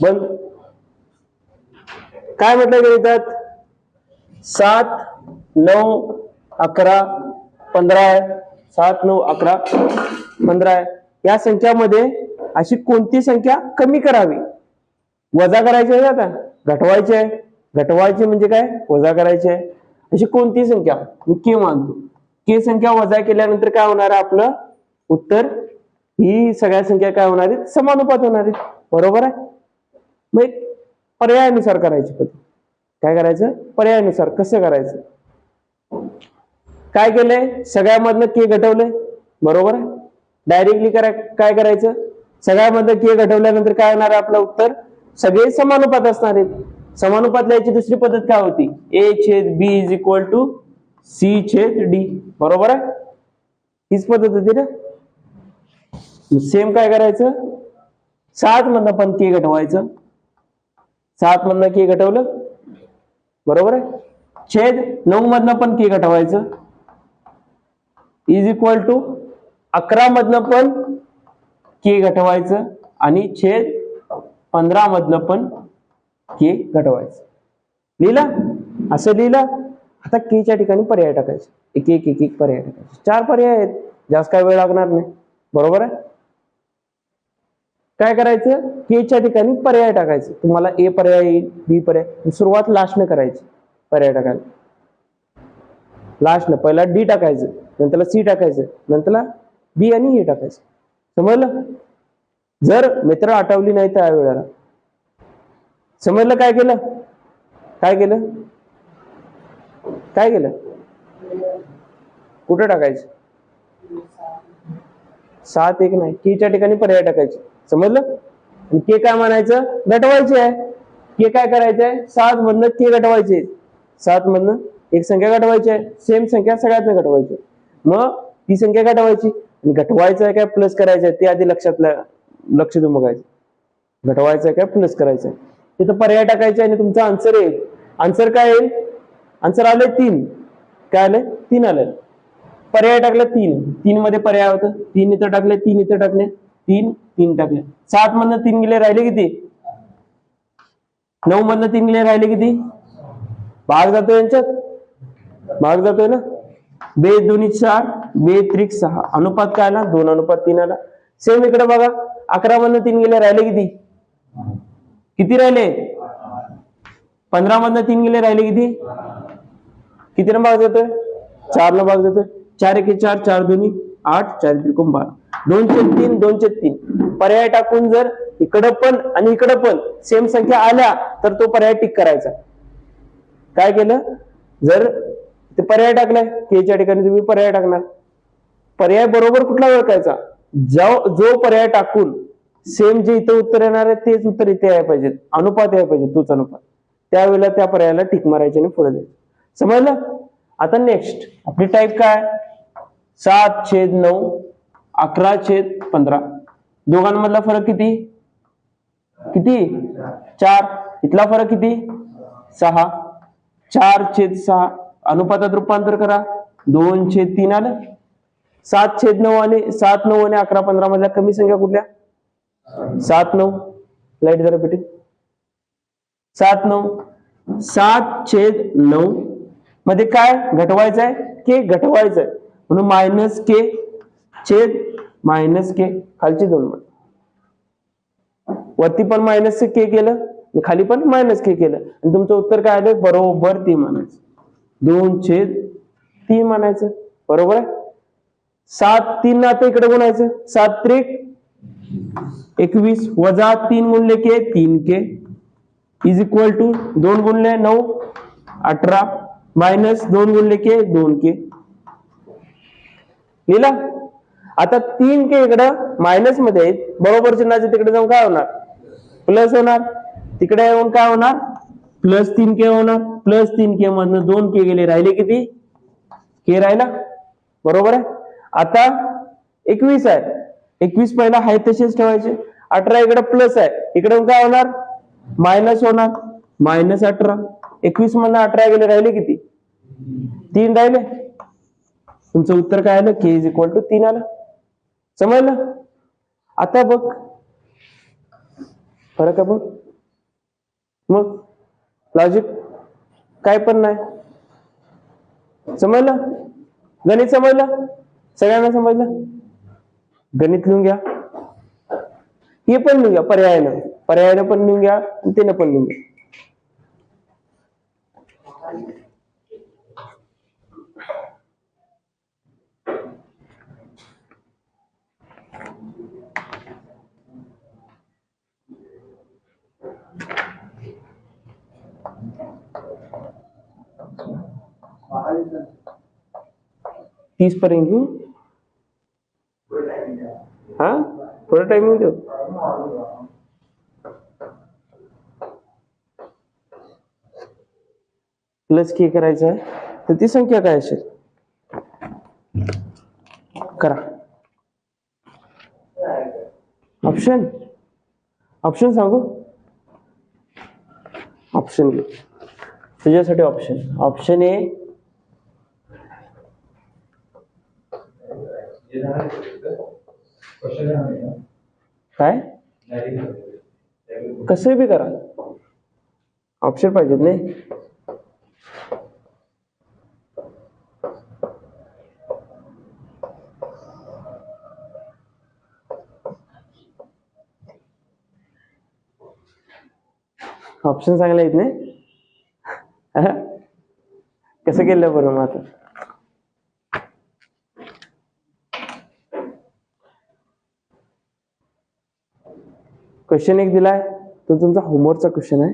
बंद. काय म्हटलंय गणितात? 7, 9, 11, 15 आहे. 7, 9, 11, 15 आहे. या संख्यामध्ये अशी कोणती संख्या कमी करावी? वजा करायची आहे आता, घटवायची आहे. घटवायची म्हणजे काय? वजा करायची आहे. अशी कोणती संख्या? मी के मानतो. के संख्या वजा केल्यानंतर काय होणार आहे? आपलं उत्तर ही सगळ्या संख्या काय होणार आहेत? समानुपात होणार आहेत. बरोबर आहे. मग एक पर्यायानुसार करायची पद्धत. काय करायचं? पर्यायानुसार. कसं करायचं? काय केलंय? सगळ्यामधनं के घटवलंय. बरोबर आहे. डायरेक्टली काय करायचं? सगळ्यामधनं के घटवल्यानंतर काय होणार आहे? आपलं उत्तर सगळे समानुपात असणार आहेत. समानुपात लिहायची दुसरी पद्धत काय होती? A/B is equal to C/D. बरोबर आहे. हीच पद्धत होती ना. सेम काय करायचं? 7 मधनं पण के घटवायचं. 7 मधनं के घटवलं. बरोबर आहे. छेद 9 मधनं पण के घटवायचं इज इक्वल टू 11 मधनं पण के घटवायचं आणि छेद 15 मधनं पण के घटवायचं. लिहिलं? असं लिहिलं. आता के च्या ठिकाणी पर्याय टाकायचे. एक एक एक एक पर्याय टाकायचे. 4 पर्याय आहेत, जास्त काय वेळ लागणार नाही. बरोबर आहे? काय करायचं? के च्या ठिकाणी पर्याय टाकायचं. तुम्हाला ए पर्याय येईल, बी पर्याय. सुरुवात लास्टने करायची पर्याय टाकायला. लास्टनं पहिला डी टाकायचं, नंतर सी टाकायचं, नंतर बी आणि ए टाकायचं. समजलं? जर मित्र आठवली नाही त्या वेळेला समजलं काय केलं? काय केलं? काय केलं? कुठे टाकायचं? 7 1 नाही, के च्या ठिकाणी पर्याय टाकायचे. समजलं? के काय म्हणायचं? घटवायचे आहे. के काय करायचे आहे? 7 मधनं के घटवायचे. 7 मधनं एक संख्या घटवायची आहे. सेम संख्या सगळ्यात घटवायची. मग ती संख्या घटवायची आणि घटवायचं आहे काय प्लस करायचं आहे ते आधी लक्ष देऊन बघायचं. घटवायचं आहे काय प्लस करायचं आहे. तिथं पर्याय टाकायचे आणि तुमचा आन्सर येईल. आन्सर काय येईल? आन्सर आले 3. काय आले? 3 आले. पर्याय टाकले 3. 3 मध्ये पर्याय होतं. 3 इथं टाकले, 3 इथं टाकले, 3 3 टाकले. 7 मधनं 3 गेले, राहिले किती? 9 मधनं 3 गेले, राहिले किती? भाग जातोय यांच्यात, भाग जातोय ना. 2 2 4, 2 3 6. अनुपात काय आला? 2:3 आला. सेम इकडे बघा, 11 मधनं 3 गेले, राहिले किती? किती राहिले? 15 मधनं 3 गेले, राहिले किती? किती न भाग जातोय? 4 न भाग जातोय. 4 1 4, 4 2 8, 4 3 12. 2/3 2/3. पर्याय टाकून जर इकडं पण आणि इकडं पण सेम संख्या आल्या तर तो पर्याय टिक करायचा. काय केलं? जर ते पर्याय टाकलाय, के च्या ठिकाणी तुम्ही पर्याय टाकणार. पर्याय बरोबर कुठला ओळखायचा? जो पर्याय टाकून सेम जे इथं उत्तर येणार आहे तेच उत्तर इथे यायला पाहिजे. अनुपात यायला पाहिजे, तोच अनुपात. त्यावेळेला त्या पर्यायाला टिक मारायचे आणि पुढे द्यायचं. समजलं? आता नेक्स्ट आपली टाईप काय? 7/9, 11/15. दोघांमधला फरक किती? किती? 4. इथला फरक किती? 6. 4/6. अनुपातात रूपांतर करा. 2/3 आलं. 7/9 आणि 7 9 आणि 11 15 मधल्या कमी संख्या कुठल्या? 7 9. लाईट जरा पेटेल. 7 9. 7/9 मध्ये काय घटवायचं आहे? के घटवायचं आहे म्हणून मायनस के छेद मायनस के. खालची 2 वरती पण मायनस के केलं, खाली पण मायनस के केलं आणि तुमचं उत्तर काय आलं? बरोबर 3 म्हणायचं. 2/3 म्हणायचं. बरोबर आहे. 7 3 आता इकडे गुणायचं. 7 3 21 वजा 3 गुणले के 3 के इज इक्वल टू 2 गुणले 9 18 मायनस 2 गुणले के 2 के. लिहिला? आता 3 के इकडं मायनस मध्ये आहेत, बरोबर चिन्हाचे तिकडे जाऊन काय होणार? प्लस होणार. तिकडे येऊन काय होणार? प्लस 3 के होणार. प्लस 3 के मधनं 2 के गेले, राहिले किती? के राहिला. बरोबर आहे. आता 21 आहे. 21 पहिला आहे तसेच ठेवायचे. 18 इकडे प्लस आहे, इकडे काय होणार? मायनस होणार. मायनस 18. 21 मधनं 18 गेले, राहिले किती? 3 राहिले. तुमचं उत्तर काय आलं? के इज इक्वल टू 3 आलं. समजलं? आता बघ फरक आहे बघ. मग लॉजिक काय पण नाही. समजलं? गणित समजलं? सगळ्यांना समजलं? गणित लिहून घ्या. हे पण लिहून घ्या. पर्यायानं पण लिहून घ्या आणि त्यानं पण लिहून घ्या. तीस पर्यंत घेऊ. हा थोडा टाइमिंग देऊ. प्लस के करायचं आहे तर ती संख्या काय असेल? करा. ऑप्शन सांगू. ऑप्शन घे. तुझ्यासाठी ऑप्शन ऑप्शन ए काय कसं बी करा ऑप्शन पाहिजेत नाही. ऑप्शन चांगले आहेत नाही. कसं केलं बरं मग आता. क्वेश्चन एक दिलाय तो तुमचा होमवर्कचा क्वेश्चन आहे.